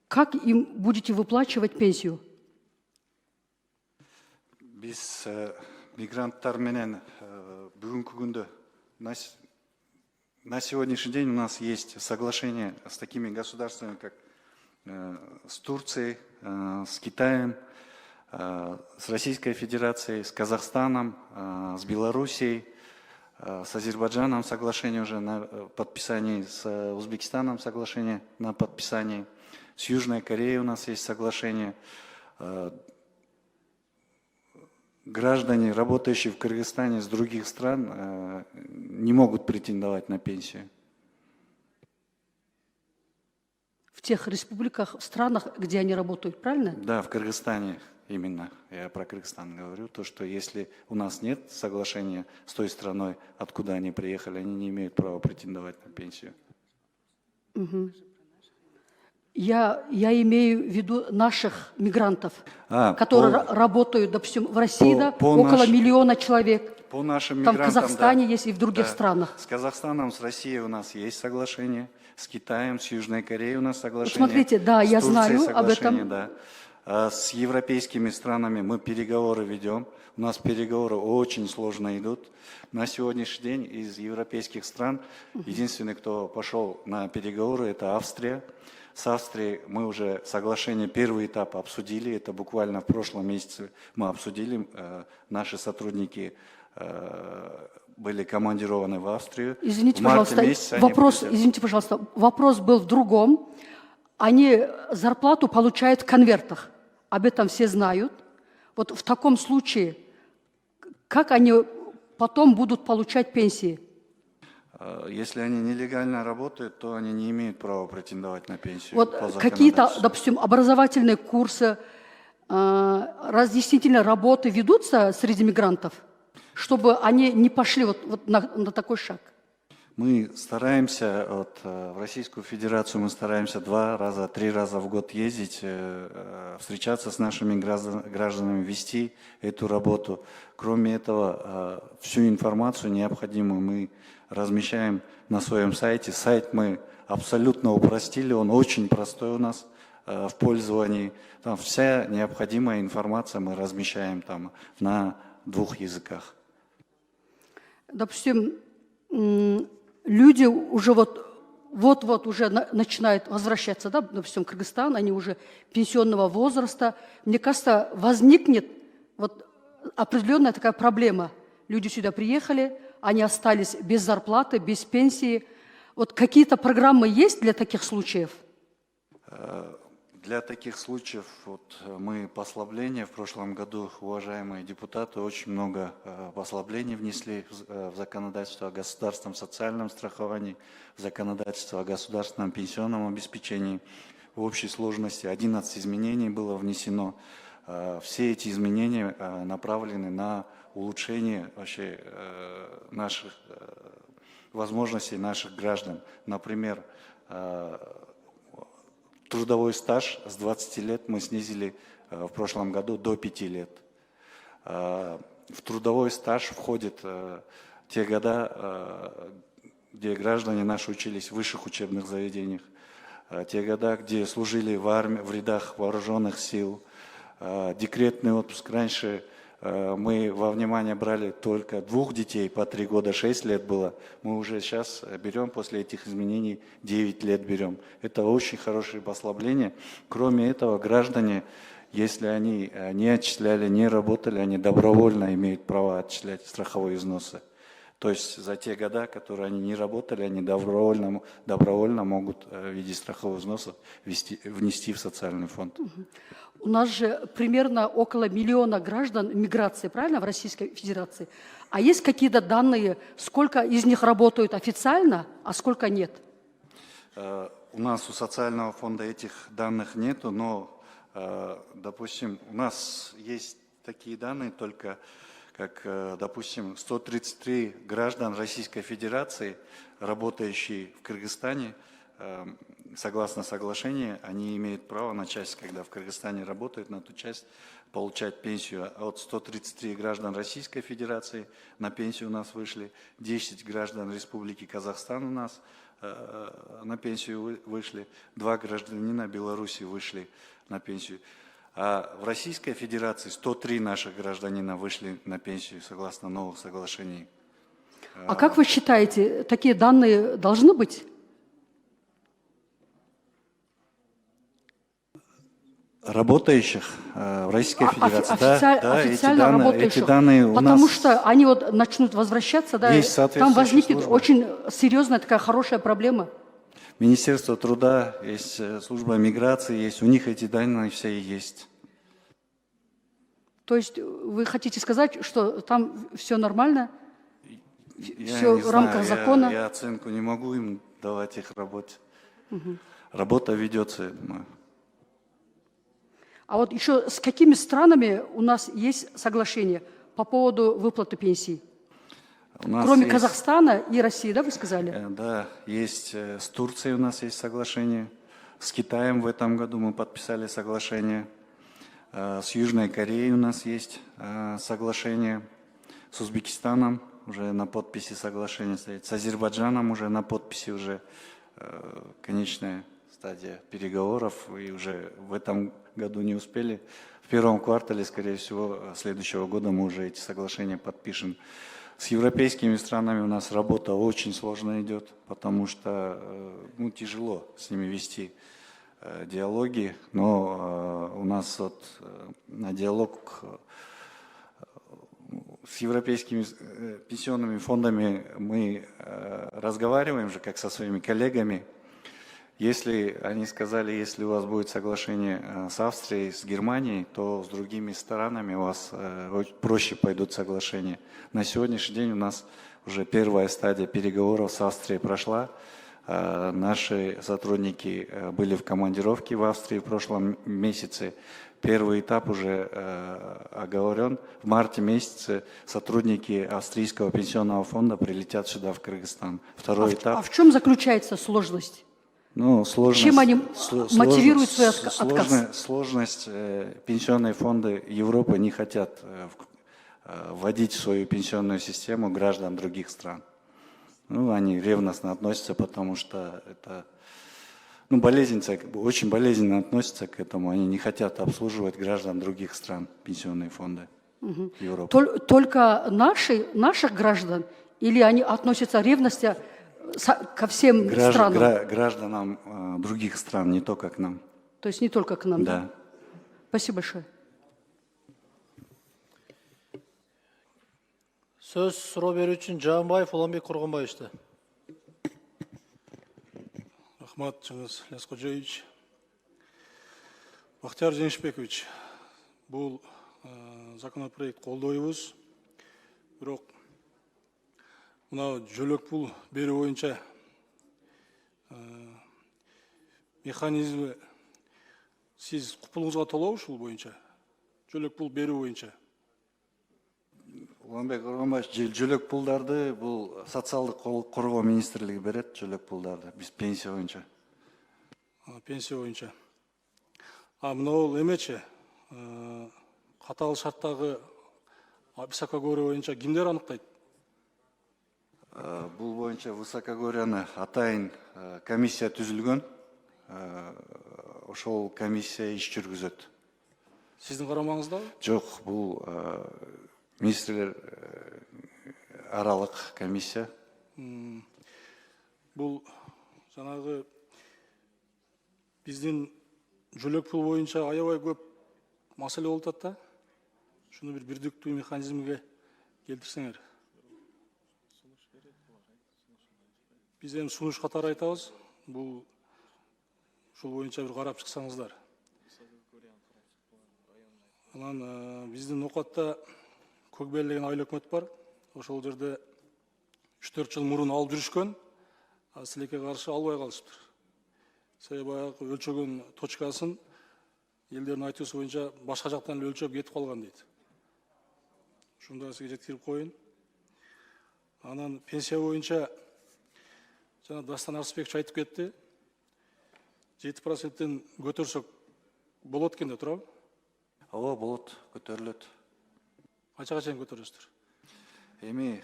как им будете выплачивать пенсию? Биз мигранттар менен бүгүнкү күндө на сегодняшний день у нас есть соглашение с такими государствами, как с Турцией, с Китаем, с Российской Федерацией, с Казахстаном, с Белоруссией, с Азербайджаном соглашение уже на подписании, с Узбекистаном соглашение на подписании, с Южной Кореей у нас есть соглашение. Граждане, работающие в Кыргызстане с других стран, не могут претендовать на пенсию. В тех республиках, странах, где они работают, правильно? Да, в Кыргызстане именно. Я про Кыргызстан говорю. То, что если у нас нет соглашения с той страной, откуда они приехали, они не имеют права претендовать на пенсию. Угу. Я имею в виду наших мигрантов, А, которые по- работают, допустим, в России, по- да, по около наш- миллиона человек. По нашим Там в мигрантам, Казахстане да. есть и в других Да. странах. С Казахстаном, с Россией у нас есть соглашение, с Китаем, с Южной Кореей у нас соглашение. смотрите, да, с я Турцией знаю об соглашение, этом. Да. А с европейскими странами мы переговоры ведем. У нас переговоры очень сложно идут. На сегодняшний день из европейских стран единственный, кто пошел на переговоры, это Австрия. С Австрией мы уже соглашение, первый этап обсудили. Это буквально в прошлом месяце мы обсудили. Наши сотрудники были командированы в Австрию. Извините, В марте пожалуйста, месяце они вопрос, прилетят. извините, пожалуйста, вопрос был в другом. Они зарплату получают в конвертах. Об этом все знают. Вот в таком случае, как они потом будут получать пенсии? Если они нелегально работают, то они не имеют права претендовать на пенсию. Вот по какие-то, законодательству. допустим, образовательные курсы, разъяснительные работы ведутся среди мигрантов, чтобы они не пошли вот на такой шаг? Мы стараемся, в Российскую Федерацию мы стараемся 2-3 раза в год ездить, встречаться с нашими гражданами, вести эту работу. Кроме этого, всю информацию необходимую мы размещаем на своем сайте. Сайт мы абсолютно упростили, он очень простой у нас в пользовании. Там вся необходимая информация мы размещаем там на 2 языках. Допустим, люди уже вот уже начинают возвращаться, да, допустим, в Кыргызстан, они уже пенсионного возраста. Мне кажется, возникнет вот определенная такая проблема. Люди сюда приехали, они остались без зарплаты, без пенсии. Вот какие-то программы есть для таких случаев? Для таких случаев мы послабления в прошлом году, уважаемые депутаты, очень много послаблений внесли в законодательство о государственном социальном страховании, в законодательство о государственном пенсионном обеспечении. В общей сложности 11 изменений было внесено. Все эти изменения направлены на улучшение вообще наших возможностей наших граждан. Например, трудовой стаж с 20 лет мы снизили в прошлом году до 5 лет. В трудовой стаж входят те года, где граждане наши учились в высших учебных заведениях, те года, где служили в армии, в рядах вооруженных сил, декретный отпуск. Раньше мы во внимание брали только 2 детей, по 3 года, 6 лет было. Мы уже сейчас берем после этих изменений 9 лет берем. Это очень хорошее послабление. Кроме этого, граждане, если они не отчисляли, не работали, они добровольно имеют право отчислять страховые взносы. То есть за те года, которые они не работали, они добровольно могут в виде страховых взносов внести в социальный фонд. У нас же примерно около 1 миллиона граждан миграции, правильно, в Российской Федерации. А есть какие-то данные, сколько из них работают официально, а сколько нет? У нас у социального фонда этих данных нету, но, допустим, у нас есть такие данные только, как, допустим, 133 граждан Российской Федерации, работающие в Кыргызстане, согласно соглашению, они имеют право на часть, когда в Кыргызстане работают, на ту часть получать пенсию. От 133 граждан Российской Федерации на пенсию у нас вышли, 10 граждан Республики Казахстан у нас на пенсию вышли, 2 гражданина Беларуси вышли на пенсию. А в Российской Федерации 103 наших гражданина вышли на пенсию согласно новых соглашений. А как вы считаете, такие данные должны быть? Работающих в Российской Федерации, официально эти данные у нас... Потому что они вот начнут возвращаться, да, там возникнет очень серьезная такая хорошая проблема. Министерство труда, есть служба миграции, есть, у них эти данные все и есть. То есть вы хотите сказать, что там все нормально, Я все не в рамках знаю, закона? Я оценку не могу им давать их работе. Угу. Работа ведется, я думаю. А вот еще с какими странами у нас есть соглашение по поводу выплаты пенсий? Кроме есть, Казахстана и России, да, вы сказали? Да, есть с Турцией у нас есть соглашение, С Китаем в этом году мы подписали соглашение. С Южной Кореей у нас есть соглашение. С Узбекистаном уже на подписи соглашение стоит. С Азербайджаном уже на подписи уже конечная стадия переговоров. И уже в этом году не успели. В первом квартале, скорее всего, следующего года мы уже эти соглашения подпишем. С европейскими странами у нас работа очень сложно идет, потому что тяжело с ними вести диалоги, но у нас на диалог с европейскими пенсионными фондами мы разговариваем же как со своими коллегами. Если они сказали, если у вас будет соглашение с Австрией, с Германией, то с другими странами у вас проще пойдут соглашения. На сегодняшний день у нас уже первая стадия переговоров с Австрией прошла. Наши сотрудники были в командировке в Австрии в прошлом месяце. Первый этап уже оговорен. В марте месяце сотрудники австрийского пенсионного фонда прилетят сюда, в Кыргызстан. Второй этап. А в чем заключается сложность? Сложность, чем они мотивируют свой отказ? Сложность. Пенсионные фонды Европы не хотят вводить в свою пенсионную систему граждан других стран. Они ревностно относятся, потому что это очень болезненно относятся к этому. Они не хотят обслуживать граждан других стран, пенсионные фонды Европы. Только наших граждан? Или они относятся ревностью ко всем странам? Гражданам других стран, не только к нам. То есть не только к нам? Да. Спасибо большое. Сөз суроо берүү үчүн Жаанбаев Уланбек Кургонбаевичте. Рахмат, Чыңгыз Лескожоевич. Бактияр Жеңишбекович, бул законопроект колдойбуз. Бирок мына жөлөк пул берүү боюнча механизми сиз купулуңузга толобу ушул боюнча? Жөлөк пул берүү боюнча? Уланбек Кургонбаевич, жөлөк пулдарды бул социалдык коргоо министрлиги берет, жөлөк пулдарды биз пенсия боюнча. Пенсия боюнча. Мына эмечи катаал шарттагы высокогорье боюнча кимдер аныктайт? Бул боюнча высокогорьяны атайын комиссия түзүлгөн. Ошол комиссия иш жүргүзөт. Сиздин карамаңыздабы? Жок, бул министрлер аралык комиссия. Бул жанагы биздин жөлөк пул боюнча аябай көп маселе болуп атат да. Шуну бир бирдиктүү механизмге келтирсеңер. Биз эми сунуш катары айтабыз. Бул ушул боюнча бир карап чыксаңыздар. Анан биздин Окатта Көкбел деген айыл өкмөт бар. Ошол жерде 3-4 жыл мурун алып жүрүшкөн. Силекке каршы албай калышыптыр. Себеби баягы өлчөгөн точкасын элдердин айтуусу боюнча башка жактан өлчөп кетип калган дейт. Ушундай нерсеге жеткирип коеюн. Анан пенсия боюнча жана Дастан Арсбекович айтып кетти. 7%-тен көтөрсөк болот экен да, туурабы? Ооба, болот, көтөрүлөт. Качага чейин көтөрөсүздөр? Эми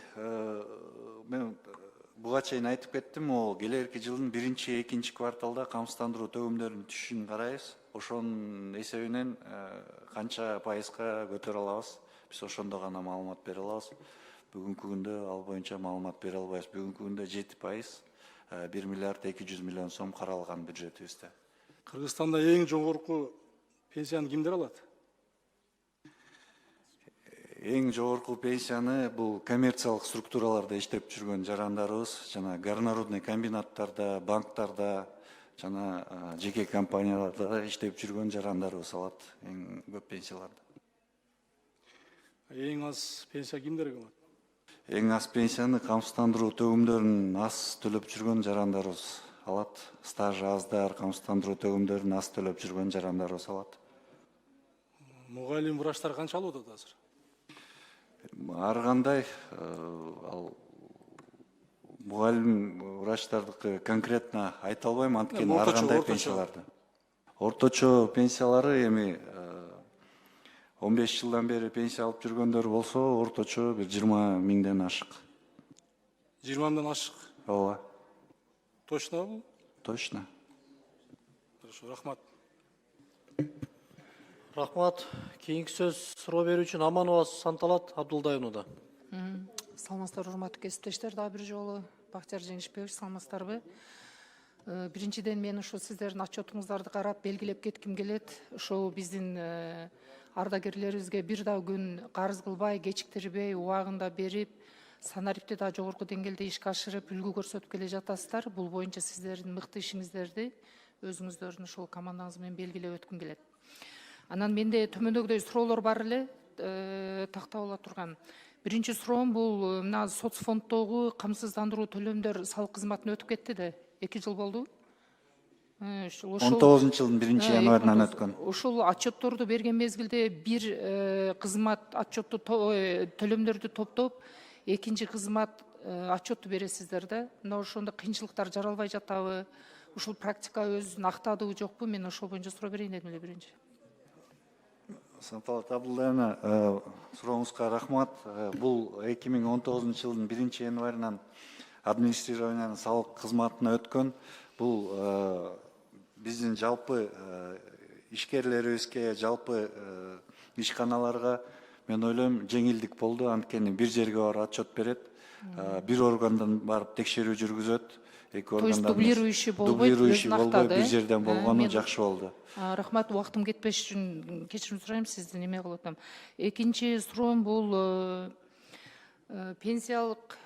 мен буга чейин айтып кеттим, ол келерки жылдын 1-2 кварталда камсыздандыруу төгүмдөрүнүн түшүшүн карайбыз. Ошонун эсебинен канча пайызга көтөрө алабыз. Биз ошондо гана маалымат бере алабыз. Бүгүнкү күндө ал боюнча маалымат бере албайбыз. Бүгүнкү күндө 7%, 1 миллиард 200 миллион сом каралган бюджетибизде. Кыргызстанда эң жогорку пенсияны кимдер алат? Эң жогорку пенсияны бул коммерциялык структураларда иштеп жүргөн жарандарыбыз, жана горнорудный комбинаттарда, банктарда, жана жеке компанияларда иштеп жүргөн жарандарыбыз алат эң көп пенсияларды. Эң аз пенсия кимдерге алат? Эң аз пенсияны камсыздандыруу төгүмдөрүн аз төлөп жүргөн жарандарыбыз алат. Стажы аздар, камсыздандыруу төгүмдөрүн аз төлөп жүргөн жарандарыбыз алат. Мугалим, врачтар канча алып атат азыр? Ар кандай Мұғалім врачтардыкы конкретно айта албайм, анткени ар орточо, кандай орточо. пенсияларды. Орточо пенсиялары эми 15 жылдан бери пенсия алып жүргөндөр болсо, орточо бир 20 миңден ашык. 20 миңден ашык. Ооба. Точно бул? Точно. Хорошо, рахмат. Рахмат. Кейинки сөз суроо берүү үчүн Аманова Санталат Абдулдаевнада. Саламатсыздар, урматтуу кесиптештер, дагы бир жолу Бактияр Жеңишбекович, саламатсыздарбы? Биринчиден мен ушу сиздердин отчетуңуздарды карап белгилеп кетким келет. Ошол биздин ардагерлерибизге бир да күн карыз кылбай, кечиктирбей, убагында берип, санариптти да жогорку деңгээлде ишке ашырып, үлгү көрсөтүп келе жатасыздар. Бул боюнча сиздердин мыкты ишиңиздерди өзүңүздөрдүн ошол командаңыз менен белгилеп өткүм келет. Анан менде төмөндөгүдөй суроолор бар эле, тактап ала турган. Биринчи суроом бул мына соцфонддогу камсыздандыруу төлөмдөр салык кызматына өтүп кетти да, 2 жыл болду. 19 жылдын 1-январынан өткөн. Ошол отчетторду берген мезгилде бир кызмат отчетту төлөмдөрдү топтоп, экинчи кызмат отчетту бересиздер да. Мына ошондо кыйынчылыктар жаралбай жатабы? Ушул практика өзүн актадыбы жокпу? Мен ошол боюнча суроо берейин дедим эле биринчи. Санталат Абдулдаевна, сурооңузга рахмат. Бул 2019 жылдын 1-январынан администрированиянын салык кызматына өткөн. Бул биздин жалпы ишкерлерибизге, жалпы ишканаларга мен ойлойм жеңилдик болду. Анткени бир жерге барып отчет берет, бир органдан барып текшерүү жүргүзөт. То есть дублирующий болбойт, өзүн актады. Бир жерден болгону жакшы болду. Рахмат, убактым кетпеш үчүн кечирим сурайм, сизди неме кылып атам. Экинчи суроом бул пенсиялык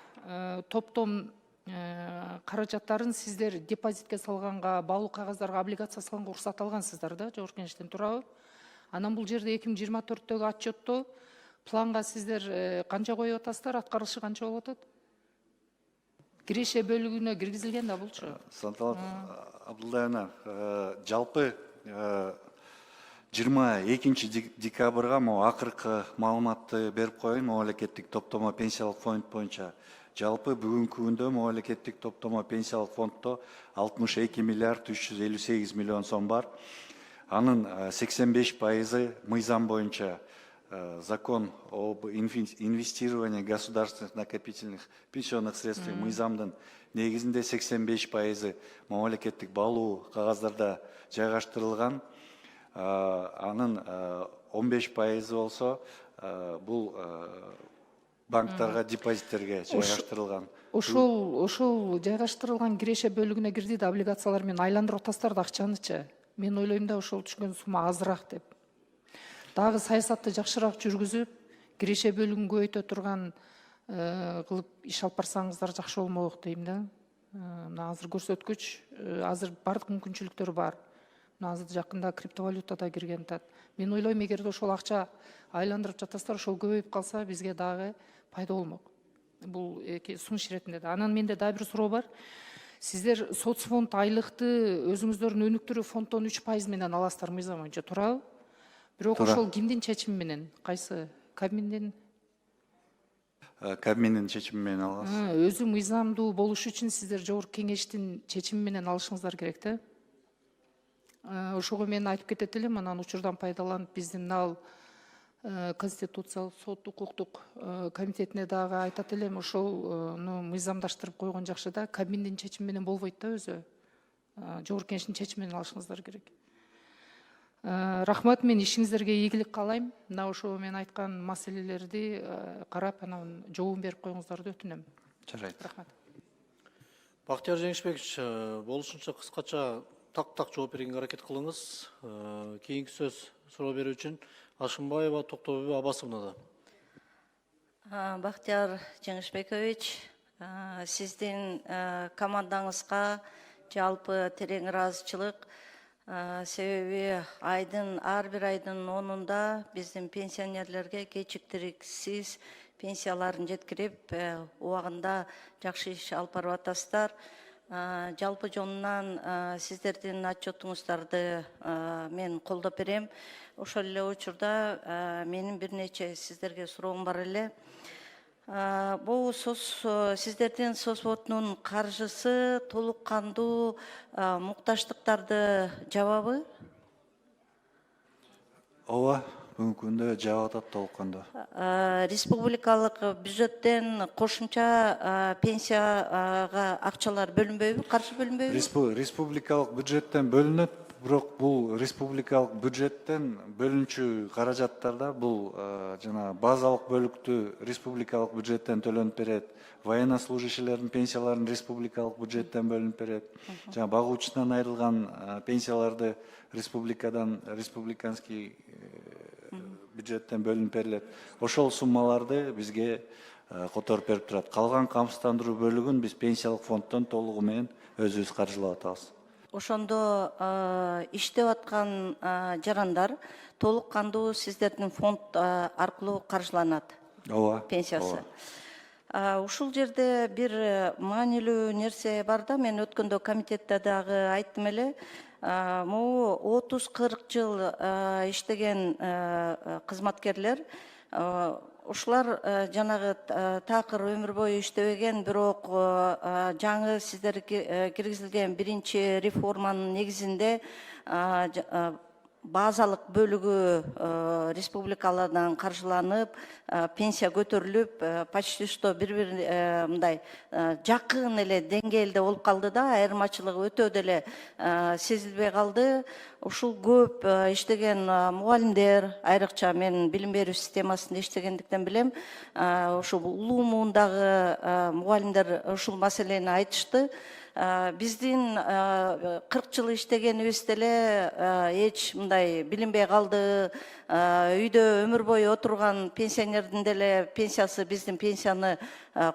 топтом каражаттарын сиздер депозитке салганга, баалуу кагаздарга, облигация салганга уруксат алгансыздар да, жогорку кеңештен туурабы? Анан бул жерде 2024-төгү отчетто планга сиздер канча коюп атасыздар, аткарылышы канча болуп атат? Киреше бөлүгүнө киргизилген да булчу. Санталат Абдулдаевна, жалпы 22 декабрга акыркы маалыматты берип коеюн. Мамлекеттик топтомо пенсиялык фонд боюнча жалпы бүгүнкү күндө мамлекеттик топтомо пенсиялык фонддо 62 миллиард 358 миллион сом бар. Анын 85% мыйзам боюнча закон об инвестировании государственных накопительных пенсионных средств мыйзамдын негизинде 85% мамлекеттик баалуу кагаздарда жайгаштырылган. Анын 15% болсо бул банктарга, депозиттерге жайгаштырылган. Ошол жайгаштырылган киреше бөлүгүнө кирди да, облигациялар менен айландырып атасыздар да акчанычы. Мен ойлойм да ошол түшкөн сума азыраак деп. Дагы саясатты жакшыраак жүргүзүп, киреше бөлүгүн көбөйтө турган кылып иш алып барсаңыздар жакшы болмок дейм да. Мына азыр көрсөткүч, азыр бардык мүмкүнчүлүктөр бар. Мына азыр жакында криптовалюта да кирген атат. Мен ойлойм, эгерде ошол акча айландырып жатасыздар, ошол көбөйүп калса бизге дагы пайда болмок. Бул сунуш иретинде да. Анан менде дагы бир суроо бар. Сиздер соцфонд айлыкты өзүңүздөрдүн өнүктүрүү фонддон 3% менен аласыздар мыйзам боюнча, туурабы? Бирок ошол кимдин чечими менен? Кайсы? Кабминдин? Кабминдин чечими менен аласыз. Өзү мыйзамдуу болуш үчүн сиздер жогорку кеңештин чечими менен алышыңыздар керек да. Ошого мен айтып кетет элем, анан учурдан пайдаланып биздин ал Конституциялык сот укуктук комитетине дагы айтат элем, ошону мыйзамдаштырып койгон жакшы да. Кабминдин чечими менен болбойт да өзү. Жогорку кеңештин чечими менен алышыңыздар керек. Рахмат, мен ишиңиздерге ийгилик каалайм. Мына ошо мен айткан маселелерди карап, анан жообун берип коюңуздарды өтүнөм. Жарайт. Рахмат. Бактияр Жеңишбекович, болушунча кыскача так жооп бергенге аракет кылыңыз. Кийинки сөз суроо берүү үчүн Ашымбаева Токтобү Абасовнада. Бактияр Жеңишбекович, сиздин командаңызга жалпы терең ыраазычылык. Себеби ар бир айдын 10-унда биздин пенсионерлерге кечиктириксиз пенсияларын жеткирип, убагында жакшы иш алып барып атасыздар. Жалпы жонунан сиздердин отчетуңуздарды мен колдоп берем. Ошол эле учурда менин бир нече сиздерге суроом бар эле. Бул сиздердин соцводунун каржысы толук кандуу мукташтыктарды жабабы? ооба, бүгүнкү күндө жаап атат толуккандуу. Республикалык бюджеттен кошумча пенсияга акчалар бөлүнбөйбү, каржы бөлүнбөйбү? Республикалык бюджеттен бөлүнөт, бирок бул республикалык бюджеттен бөлүнчү каражаттарда бул жана базалык бөлүктү республикалык бюджеттен төлөнүп берет, военнослужащийлердин пенсияларын республикалык бюджеттен бөлүнүп берет, жана багуучудан айрылган пенсияларды республиканский бюджеттен бөлүнүп берилет. Ошол суммаларды бизге которуп берип турат. Калган камсыздандыруу бөлүгүн биз пенсиялык фонддон толугу менен өзүбүз каржылап атабыз. Ошондо иштеп аткан жарандар толук кандуу сиздердин фонд аркылуу каржыланат? Ооба. Пенсиясы. Ушул жерде бир маанилүү нерсе бар да, мен өткөндө комитетте дагы айттым эле. Могу 30-40 жыл иштеген кызматкерлер, ушулар жанагы такыр өмүр бою иштебеген, бирок жаңы сиздер киргизилген биринчи реформанын негизинде базалык бөлүгү республикалардан каржыланып, пенсия көтөрүлүп, почти что бири мындай жакын эле деңгээлде болуп калды да, айырмачылыгы өтө деле сезилбей калды. Ушул көп иштеген мугалимдер, айрыкча мен билим берүү системасында иштегендиктен билем, ушул улуу муундагы мугалимдер ушул маселени айтышты. Биздин 40 жыл иштегенибиз деле эч мындай билинбей калды, үйдө өмүр бою отурган пенсионердин деле пенсиясы биздин пенсияны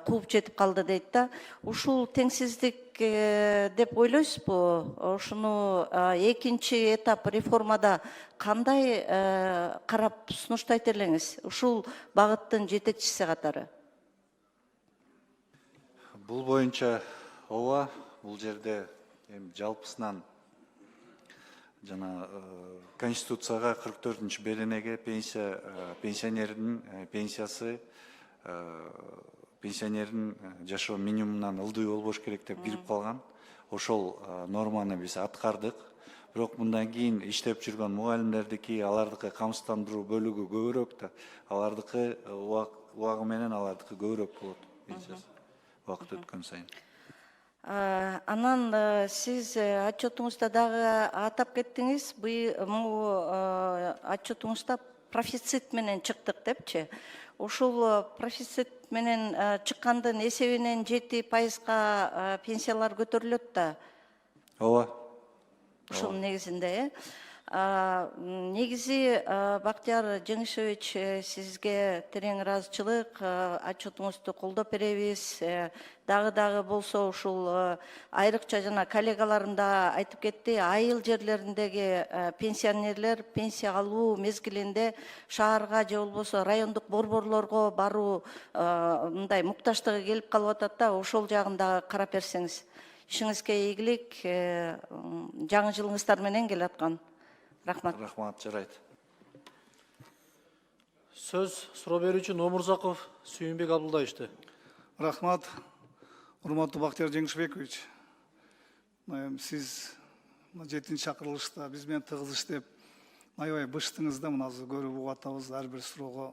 кууп жетип калды дейт да. Ушул теңсиздик деп ойлойсузбу? Ушуну экинчи этап реформада кандай карап сунуштайт элеңиз? Ушул багыттын жетекчиси катары. Бул боюнча ооба, бул жерде жалпысынан жана Конституцияга 44-беренеге пенсионердин пенсиясы пенсионердин жашоо минимумунан ылдый болбош керек деп кирип калган. Ошол норманы биз аткардык. Бирок мындан кийин иштеп жүргөн мугалимдердики, алардыкы камсыздандыруу бөлүгү көбүрөөк да, алардыкы убагы менен алардыкы көбүрөөк болот пенсиясы убакыт өткөн сайын. Анан сиз отчетуңузда дагы атап кеттиңиз, бул отчетуңузда профицит менен чыктык депчи. Ушул профицит менен чыккандын эсебинен 7%га пенсиялар көтөрүлөт да. Ооба. Ушунун негизинде, негизи Бактияр Жеңишевич, сизге терең ыраазычылык, отчетуңузду колдоп беребиз. Дагы болсо ушул айрыкча жана коллегаларым да айтып кетти, айыл жерлериндеги пенсионерлер пенсия алуу мезгилинде шаарга же болбосо райондук борборлорго баруу мындай мукташтыгы келип калып атат да, ошол жагын дагы карап берсеңиз. Ишиңизге ийгилик, жаңы жылыңыздар менен келаткан. Рахмат. Рахмат, жарайт. Сөз суроо берүүчү Номурзаков Сүйүнбек Абдулдаевичте. Рахмат, урматтуу Бактияр Жеңишбекович. Сиз 7-чи чакырылышта биз менен тыгыз иштеп, аябай быштыңыз да, мына азыр көрүп угуп атабыз, ар бир суроого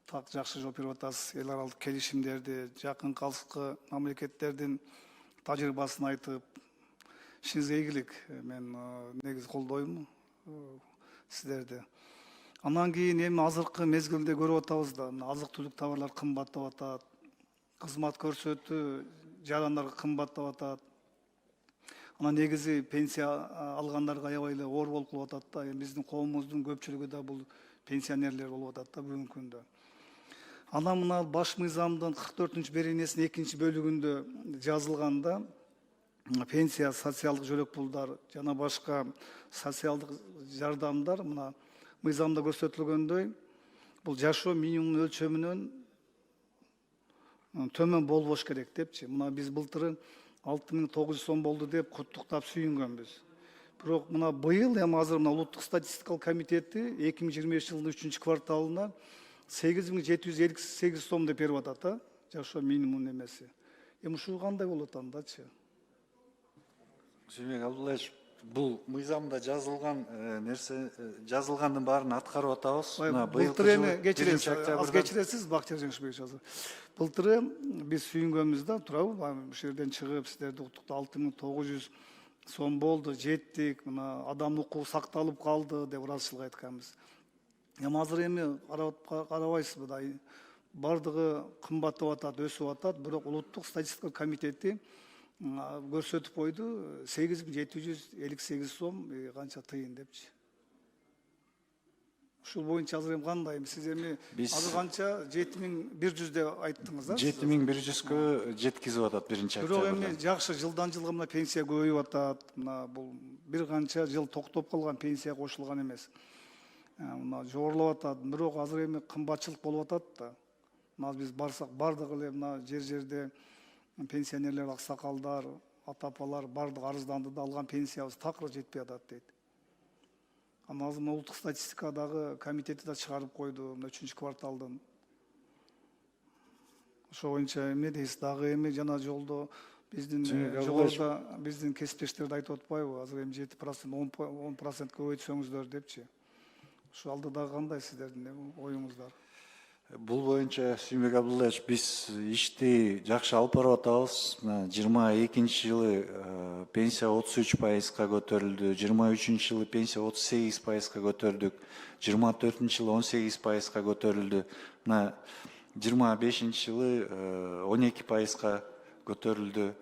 так жакшы жооп берип атасыз. Эл аралык келишимдерди, жакын калыскы мамлекеттердин тажрыйбасын айтып, ишиңизге ийгилик. Мен негизи колдойм сиздерди. Андан кийин эми азыркы мезгилде көрүп атабыз да, азык-түлүк товарлар кымбаттап атат, кызмат көрсөтүү жарандар кымбаттап атат. Анан негизи пенсия алгандарга аябай эле оор болуп калып атат да. Биздин коомубуздун көпчүлүгү да бул пенсионерлер болуп атат да бүгүнкү күндө. Анан мына баш мыйзамдын 44-беренесинин 2-чи бөлүгүндө жазылганда пенсия, социалдык жөлөк пулдар жана башка социалдык жардамдар мына мыйзамда көрсөтүлгөндөй бул жашоо минимум өлчөмүнөн төмөн болбош керек депчи. Мына биз былтыры 6900 сом болду деп куттуктап сүйүнгөнбүз. Бирок мына быйыл эми азыр мына улуттук статистикалык комитети 2025 жылдын 3-кварталына 8758 сом деп берип атат да, жашоо минимум немеси. Эми ушул кандай болот андачы? Сүймек Абдуллаевич, бул мыйзамда жазылган нерсе, жазылгандын баарын аткарып атабыз. Былтыр эми кечиресиз, Бактияр Жеңишбекович азыр. Былтыр биз сүйүнгөнбүз туурабы? Ушул жерден чыгып сиздерди уктукту 6900 сом болду, жеттик, мына адам укугу сакталып калды деп ыраазычылык айтканбыз. Эми азыр эми карабайсызбы да, бардыгы кымбаттап атат, өсүп атат, бирок улуттук статистика комитети көрсөтүп койду 8758 сом канча тыйын депчи. Ушул боюнча азыр эми кандай? Сиз эми азыр канча 7100 деп айттыңыз да? 7100-кө жеткизип атат биринчи октябрда. Бирок эми жакшы жылдан жылга мына пенсия көбөйүп атат. Мына бул бир канча жыл токтоп калган пенсия кошулган эмес. Мына жогорулап атат. Бирок азыр эми кымбатчылык болуп атат да. Мына биз барсак бардыгы эле мына жер-жерде пенсионерлер, аксакалдар, ата-апалар бардыгы арызданды да, алган пенсиябыз такыр жетпей атат дейт. Азыр улуттук статистикадагы комитети да чыгарып койду 3 кварталдын. Ошо боюнча эмне дейсиз? Дагы эми жана жолдо биздин жогоруда биздин кесиптештерди айтып атпайбы? Азыр эми 7%, 10% көбөйтсөңүздөр депчи. Ошо алдыдагы кандай сиздердин оюңуздар? Бул боюнча Сүймек Абдуллаевич, биз ишти жакшы алып барып атабыз. 22-жылы пенсия 33%га көтөрүлдү, 23-жылы пенсия 38%га көтөрдүк, 24-жылы 18%га көтөрүлдү, 25-жылы 12%га көтөрүлдү.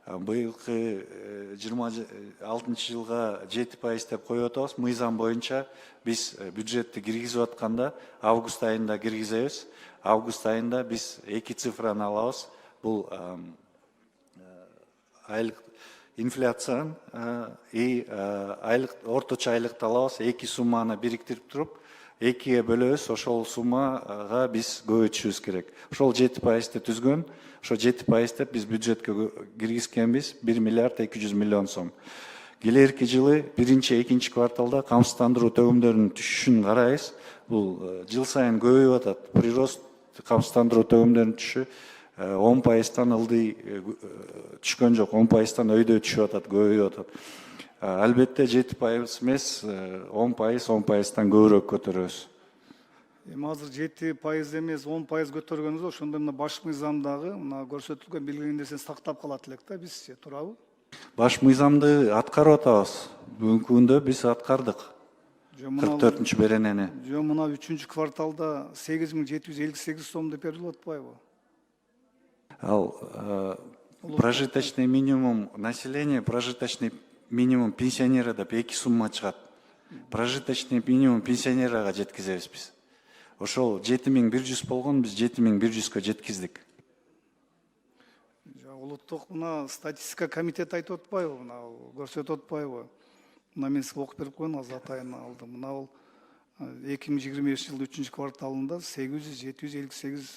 Быйылкы 26-жылга 7% деп коюп атабыз. Мыйзам боюнча биз бюджетти киргизип атканда август айында киргизебиз. Август айында биз 2 цифраны алабыз. Бул айлык инфляцияны и айлык орточо айлыкты алабыз. 2 сумманы бириктирип туруп, 2ге бөлөбүз. Ошол суммага биз көбөйтүшүбүз керек. Ошол 7%-ты түзгөн. Ошо 7% деп биз бюджетке киргизгенбиз 1 миллиард 200 миллион сом. Келерки жылы 1-2 кварталда камсыздандыруу төгүмдөрүнүн түшүшүн карайбыз. Бул жыл сайын көбөйүп атат. Прирост камсыздандыруу төгүмдөрүнүн түшүшү 10%-тан ылдый түшкөн жок, 10%-тан өйдө түшүп атат, көбөйүп атат. Албетте 7% эмес, 10%-тан көбүрөөк көтөрөбүз. Эми азыр 7% эмес 10% көтөргөнүздөр ошондо мына баш мыйзамдагы мына көрсөтүлгөн белгиленген нерсени сактап калат элек да бизчи, туурабы? Баш мыйзамды аткарып атабыз. Бүгүнкү күндө биз аткардык. 44-чү беренени. Жөн мына 3 кварталда 8758 сом деп берилип атпайбы? Ал прожиточный минимум населения, прожиточный минимум пенсионера деп 2 сумма чыгат. Прожиточный минимум пенсионерага жеткизебиз биз. Ошол 7100 болгон, биз 7100-кө жеткиздик. Улуттук мына статистика комитети айтып атпайбы, мына көрсөтүп атпайбы? Мына мен сизге окуп берип коеюн, азыр атайын алдым. Мына бул 2025-жылдын 3 кварталында 758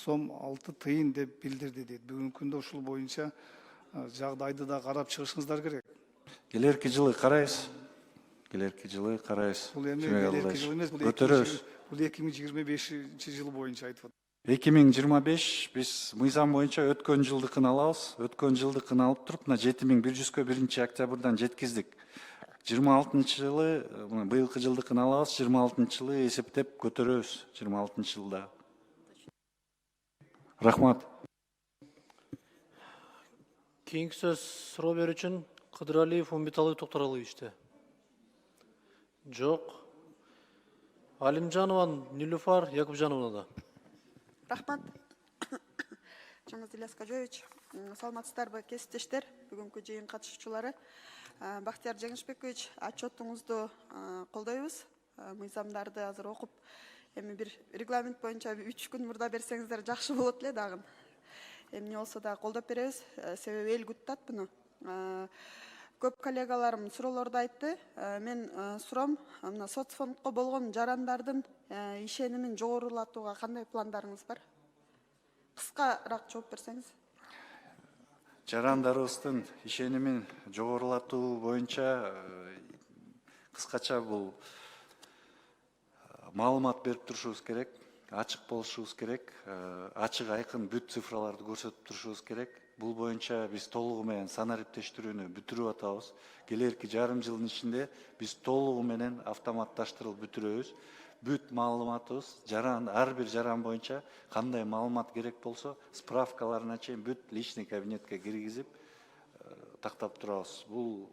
сом 6 тыйын деп билдирди дейт. Бүгүнкү күндө ушул боюнча жагдайды да карап чыгышыңыздар керек. Келерки жылы карайбыз. Келерки жылы карайбыз. Бул эми келерки жылы эмес, бул 2025 жыл боюнча айтып атат. 2025 биз мыйзам боюнча өткөн жылдыкын алабыз. Өткөн жылдыкын алып туруп, мына 7100-кө 1-октябрдан жеткиздик. 26-жылы, быйылкы жылдыкын алабыз, 26-жылы эсептеп көтөрөбүз, 26-жылда. Рахмат. Кийинки сөз суроо берүү үчүн Кыдыралиев Умбеталы Токтуралыевичте. Жок. Алимжанова Нилуфар Якупжановна да. Рахмат. Жаңыз Ильяс Кажоевич, саламатсыздарбы кесиптештер, бүгүнкү жыйын катышуучулары. Бактияр Жеңишбекович, отчетуңузду колдойбуз. Мыйзамдарды азыр окуп, эми бир регламент боюнча 3 күн мурда берсеңиздер жакшы болот эле дагы. Эмне болсо да колдоп беребиз, себеби эл күтүп атат буну. Көп коллегаларым суроолорду айтты. Мен суром, мына соцфондко болгон жарандардын ишенимин жогорулатууга кандай пландарыңыз бар? Кыскараак жооп берсеңиз. Жарандарыбыздын ишенимин жогорулатуу боюнча кыскача бул маалымат берип турушубуз керек. ачык болушубуз керек, ачык айкын бүт цифраларды көрсөтүп турушубуз керек. Бул боюнча биз толугу менен санариптештирүүнү бүтүрүп атабыз. Келерки жарым жылдын ичинде биз толугу менен автоматташтырылып бүтүрөбүз. Бүт маалыматыбыз ар бир жаран боюнча кандай маалымат керек болсо, справкаларына чейин бүт личный кабинетке киргизип тактап турабыз. Бул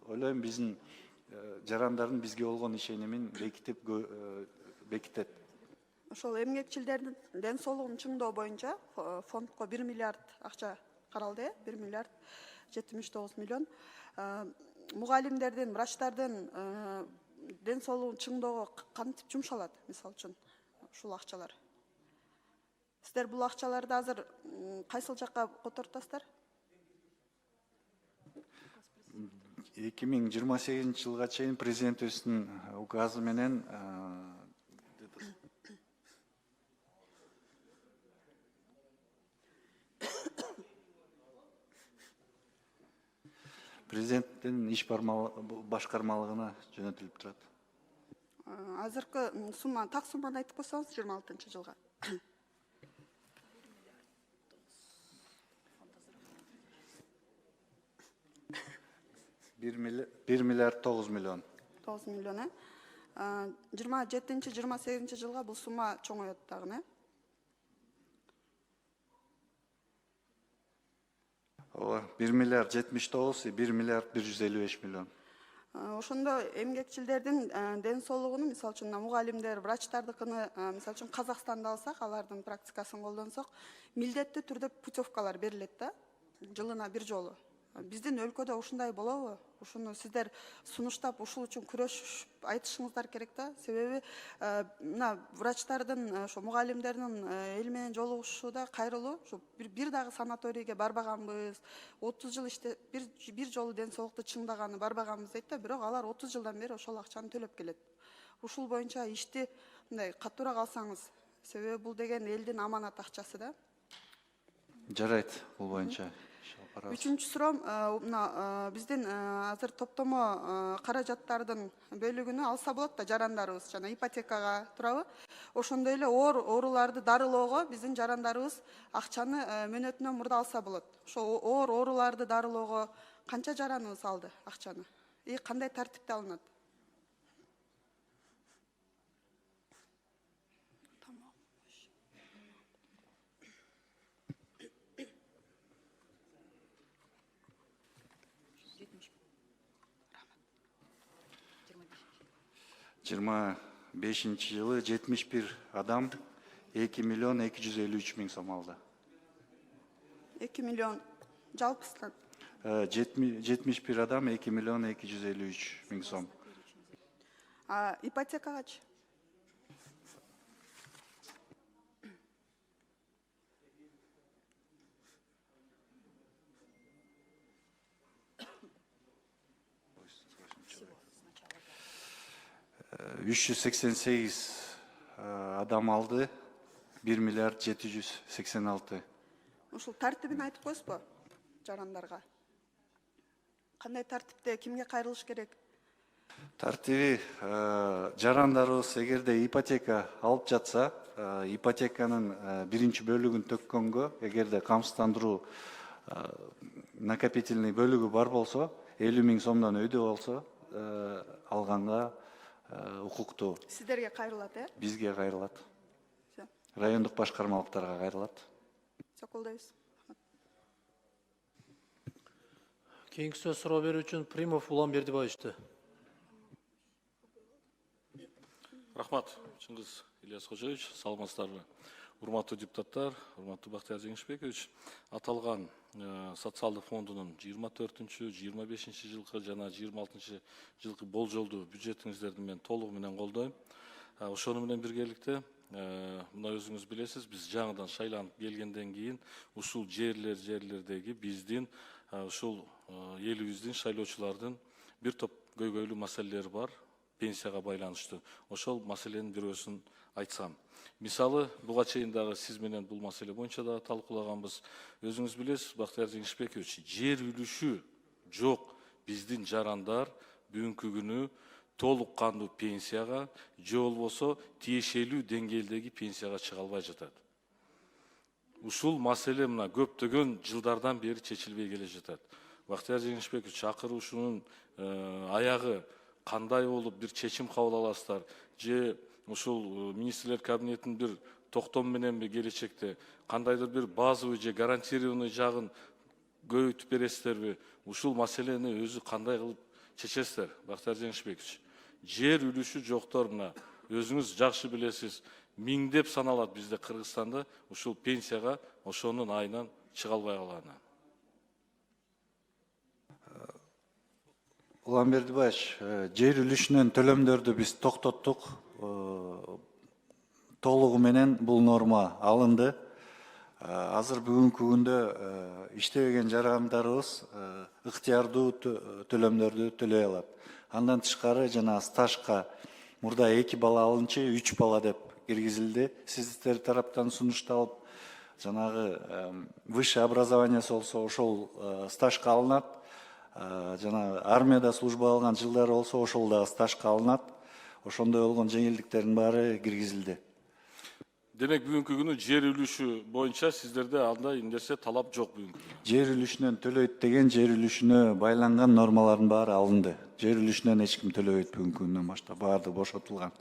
ойлойм биздин жарандардын бизге болгон ишенимин бекитет. Ошол эмгекчилердин ден соолугун чыңдоо боюнча фондко 1 миллиард акча каралды, 1 миллиард 79 миллион. Мугалимдердин, врачтардын ден соолугун чыңдоого кантип жумшалат, мисалы үчүн ушул акчалар? Сиздер бул акчаларды азыр кайсыл жакка котортасыздар? 2028 жылга чейин президентибиздин указы менен президенттин иш башкармалыгына жөнөтүлүп турат. Азыркы сумма, так сумманы айтып койсоңуз 26 жылга. 1 миллиард 9 миллион. 9 миллион. 27-28 жылга бул сумма чоңоет дагы. 1 миллиард 79, 1 миллиард 155 миллион. Ошондо эмгекчилердин ден соолугуну, мисалы үчүн мугалимдер, врачтардыкыны, мисалы үчүн Казакстанда алсак, алардын практикасын колдонсок, милдеттүү түрдө путевкалар берилет да, жылына бир жолу. Биздин өлкөдө ушундай болобу? Ушуну сиздер сунуштап, ушул үчүн күрөшүп айтышыңыздар керек да. Себеби мына врачтардын, ошо мугалимдердин эл менен жолугушууда кайрылуу, ушу бир дагы санаторийге барбаганбыз, 30 жыл иште бир жолу ден соолукту чыңдаганы барбаганбыз дейт да, бирок алар 30 жылдан бери ошол акчаны төлөп келет. Ушул боюнча ишти мындай катуураак алсаңыз, себеби бул деген элдин аманат акчасы да. Жарайт, бул боюнча. Үчүнчү суроом, биздин азыр топтомо каражаттардын бөлүгүнү алса болот да жарандарыбыз, жана ипотекага турабы. Ошондой эле ооруларды дарылоого биздин жарандарыбыз акчаны мөөнөтүнөн мурда алса болот. Ошо ооруларды дарылоого канча жараныбыз алды акчаны? Кандай тартипте алынат? Жыйырма бешинчи жылы 71 адам 2 миллион 253 миң сом алды. 2 миллион жалпысынан? 71 адам 2 миллион 253 миң сом. Ипотекагачы? Үч жүз 88 адам алды, 1 миллиард 786. Ушул тартибин айтып койсузбу жарандарга? Кандай тартипте, кимге кайрылыш керек? Тартиби жарандарыбыз эгерде ипотека алып жатса, ипотеканын биринчи бөлүгүн төккөнгө, эгерде камсыздандыруу накопительный бөлүгү бар болсо, 50 миң сомдон өйдө болсо, алганга укуктуу. Сиздерге кайрылат, Бизге кайрылат. Райондук башкармалыктарга кайрылат. Колдойбуз. Кийинки сөз суроо берүү үчүн Примов Улан Бердибаевичти. Рахмат, Чыңгыз Ильяс Кожоевич, саламатсыздарбы? Урматтуу депутаттар, урматтуу Бактияр Жеңишбекович, аталган социалдык фондунун 24-25 жылкы жана 26 жылкы болжолдуу бюджетиңиздерди мен толугу менен колдойм. Ошону менен биргеликте мына өзүңүз билесиз, биз жаңыдан шайланып келгенден кийин ушул жерлердеги биздин ушул элибиздин шайлоочулардын бир топ көйгөйлүү маселелери бар, пенсияга байланыштуу. Ошол маселенин бирөөсүн айтсам. Мисалы, буга чейин дагы сиз менен бул маселе боюнча да талкуулаганбыз. Өзүңүз билесиз, Бактияр Жеңишбекович, жер үлүшү жок биздин жарандар бүгүнкү күнү толук кандуу пенсияга же болбосо тиешелүү деңгээлдеги пенсияга чыга албай жатат. Ушул маселе мына көптөгөн жылдардан бери чечилбей келе жатат. Бактияр Жеңишбекович, акыры ушунун аягы кандай болуп бир чечим кабыл аласыздар же ушул министрлер кабинетинин бир токтом мененби келечекте кандайдыр бир базовый же гарантированный жагын көбөйтүп бересиздерби? Ушул маселени өзү кандай кылып чечесиздер, Бактияр Жеңишбекович? Жер үлүшү жоктор мына өзүңүз жакшы билесиз, миңдеп саналат бизде Кыргызстанда ушул пенсияга ошонун айынан чыга албай калганы. Улан Бердибаевич, жер үлүшүнөн төлөмдөрдү биз токтоттук. Толугу менен бул норма алынды. Азыр бүгүнкү күндө иштебеген жарандарыбыз ыктыярдуу төлөмдөрдү төлөй алат. Андан тышкары жана стажка мурда 2 бала алынчы 3 бала деп киргизилди. Сиздер тараптан сунушталып, жанагы высшее образование болсо ошол стажка алынат. Жана армияда служба алган жылдары болсо ошол да стажка алынат. Ошондой болгон жеңилдиктердин баары киргизилди. Демек бүгүнкү күнү жер үлүшү боюнча сиздерде андай нерсе талап жок бүгүнкү күнү. Жер үлүшүнөн төлөйт деген жер үлүшүнө байланган нормалардын баары алынды. Жер үлүшүнөн эч ким төлөбөйт бүгүнкү күндөн баштап. Баардыгы бошотулган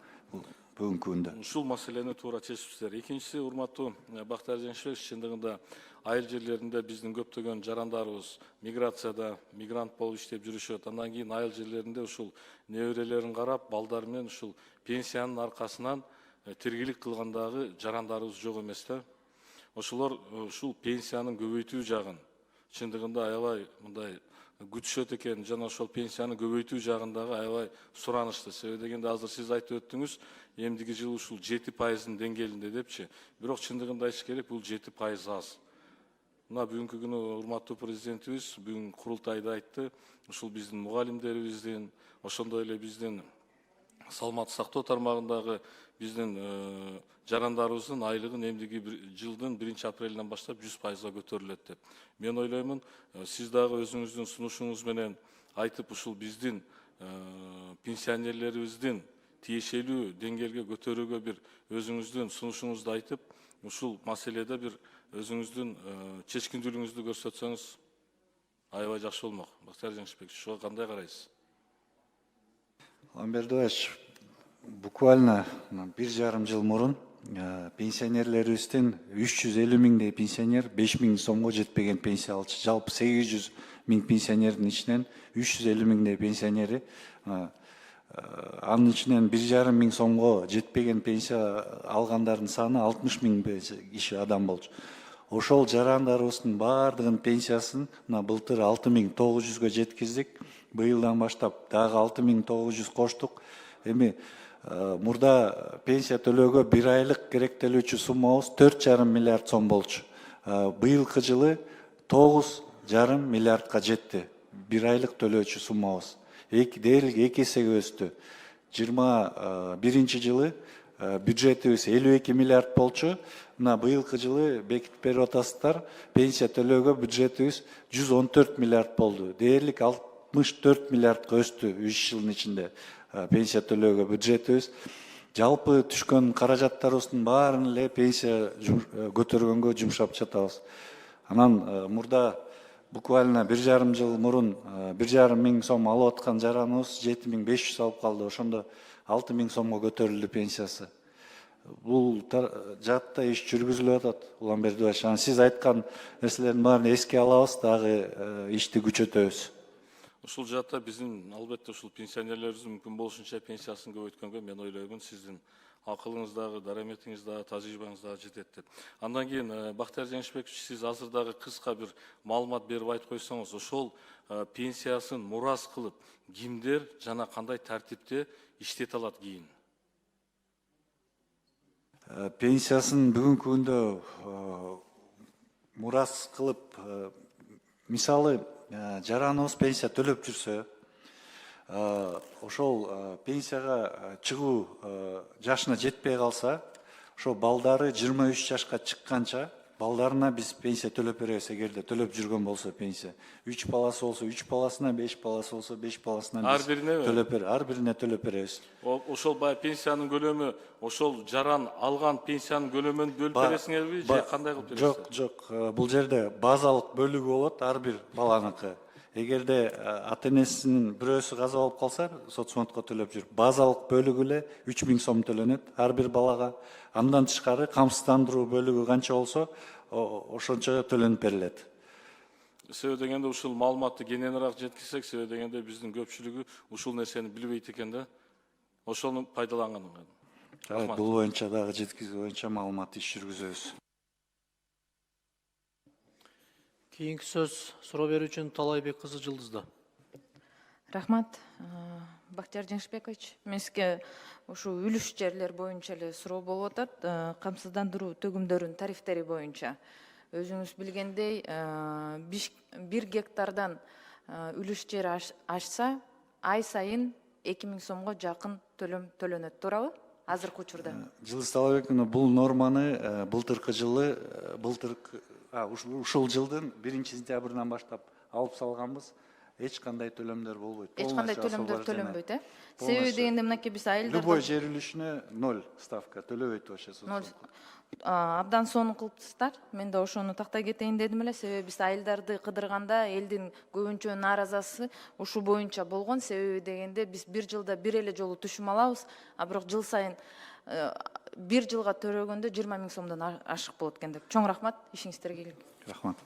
бүгүнкү күндө. Ушул маселени туура чечипсиздер. Экинчиси, урматтуу Бактияр Жеңишбекович, чындыгында айыл жерлеринде биздин көптөгөн жарандарыбыз миграцияда мигрант болуп иштеп жүрүшөт. Андан кийин айыл жерлеринде ушул неберелерин карап, балдар менен ушул пенсиянын аркасынан тиргилик кылгандагы жарандарыбыз жок эмес да. Ошолор ушул пенсиянын көбөйтүү жагын чындыгында аябай мындай күтүшөт экен, жана ошол пенсияны көбөйтүү жагындагы аябай суранычты. Себеби дегенде азыр сиз айтып өттүңүз, эмдиги жыл ушул 7% деңгээлинде депчи. Бирок чындыгында айткым керек, бул 7% аз. Мына бүгүнкү күнү урматтуу президентибиз бүгүн курултайда айтты, ушул биздин мугалимдерибиздин, ошондой эле биздин саламаттык сактоо тармагындагы биздин жарандарыбыздын айлыгын эмдиги жылдын 1-апрелинен баштап 100%га көтөрүлөт деп. Мен ойлоймун, сиз дагы өзүңүздүн сунушуңуз менен айтып, ушул биздин пенсионерлерибиздин тиешелүү деңгээлге көтөрүүгө бир өзүңүздүн сунушуңузду айтып, ушул маселеде бир өзүңүздүн чечкиндүүлүгүңүздү көрсөтсөңүз аябай жакшы болмок. Бактияр Жеңишбекович, ошого кандай карайсыз? Улан Бердибаевич, буквально 1,5 жыл мурун пенсионерлерибиздин 350 миңдей пенсионер 5 миң сомго жетпеген пенсия алчу. Жалпы 800 миң пенсионердин ичинен 350 миңдей пенсионери, анын ичинен 1,5 миң сомго жетпеген пенсия алгандардын саны 60 миң киши адам болчу. Ошол жарандарыбыздын баардыгынын пенсиясын былтыр 6.900-гө жеткиздик. Быйылдан баштап дагы 6.900 коштук. Эми мурда пенсия төлөөгө 1 айлык керектелүүчү суммабыз 4,5 миллиард сом болчу. Быйылкы жылы 9,5 миллиардка жетти. 1 айлык төлөөчү суммабыз. Дээрлик 2 эсеге өстү. 21 жылы бюджетибиз 52 миллиард болчу. Мына быйылкы жылы бекитип берип атасыздар. Пенсия төлөөгө бюджетибиз 114 миллиард болду. Дээрлик 64 миллиардка өстү 3 жылдын ичинде. Пенсия төлөөгө бюджетибиз. Жалпы түшкөн каражаттарыбыздын баарын эле пенсия көтөргөнгө жумшап жатабыз. Анан мурда буквально 1,5 жыл мурун 1,5 миң сом алып аткан жараныбыз 7.500 алып калды. Ошондо 6 миң сомго көтөрүлдү пенсиясы. Бул жаатта иш жүргүзүлүп атат, Улан Бердибаевич. Сиз айткан нерселердин баарын эске алабыз, дагы ишти күчөтөбүз. Ушул жаатта биздин албетте ушул пенсионерлерибиздин мүмкүн болушунча пенсиясын көбөйткөнгө мен ойлоймун, сиздин акылыңыз дагы, дараметиңиз дагы, тажрыйбаңыз дагы жетет деп. Андан кийин Бактияр Жеңишбекович, сиз азыр дагы кыска бир маалымат берип айтып койсоңуз, ошол пенсиясын мурас кылып кимдер жана кандай тартипте иштете алат кийин? Пенсиясын бүгүнкү күндө мурас кылып, мисалы жараныбыз пенсия төлөп жүрсө, ошол пенсияга чыгуу жашына жетпей калса, ошол балдары 23 жашка чыкканча балдарына биз пенсия төлөп беребиз, эгерде төлөп жүргөн болсо пенсия. 3 баласы болсо 3 баласына, 5 баласы болсо 5 баласына Ар биз бирине ми? төлөп ар бирine төлөп беребиз. Ошол баягы пенсиянын көлөмү, ошол жаран алган пенсиянын көлөмүн бөлүп бересиңерби же кандай кылып бересиңер? Жок, бул жерде базалык бөлүгү болот ар бир баланыкы. Эгерде ата энесинин бирөөсү каза болуп калса, соцфондко төлөп жүр. Базалык бөлүгү эле 3000 сом төлөнөт ар бир балага. Андан тышкары камсыздандыруу бөлүгү канча болсо, ошончо төлөнүп берилет. Себеби дегенде ушул маалыматты кененирээк жеткизсек, себеби дегенде биздин көпчүлүгү ушул нерсени билбейт экен да. Ошону пайдаланган. Бул боюнча дагы жеткизүү боюнча маалымат иш жүргүзөбүз. Кийинки сөз суроо берүү үчүн Талайбек кызы Жылдызда. Рахмат, Бактияр Жеңишбекович. Мен сизге ушу үлүш жерлер боюнча эле суроо болуп атат. Камсыздандыруу төгүмдөрүнүн тарифтери боюнча. Өзүңүз билгендей, 1 гектардан үлүш жер ашса, ай сайын 2000 сомго жакын төлөм төлөнөт, туурабы? Азыркы учурда. Жылдыз Талайбековна, бул норманы ушул жылдын 1-сентябрынан баштап алып салганбыз. Эч кандай төлөмдөр болбойт. Эч кандай төлөмдөр төлөнбөйт, э? Себеби дегенде мынакей биз айылдарда любой жер үлүшүнө 0 ставка төлөбөйт вообще. Абдан сонун кылыптырсыздар. Мен да ошону тактай кетейин дедим эле. Себеби биз айылдарды кыдырганда элдин көбүнчө нааразасы ушу боюнча болгон. Себеби дегенде биз 1 жылда бир эле жолу түшүм алабыз, а бирок жыл сайын 1 жылга төлөгөндө 20 000 сомдон ашык болот экен деп. Чоң рахмат, ишиңиздерге ийгилик. Рахмат.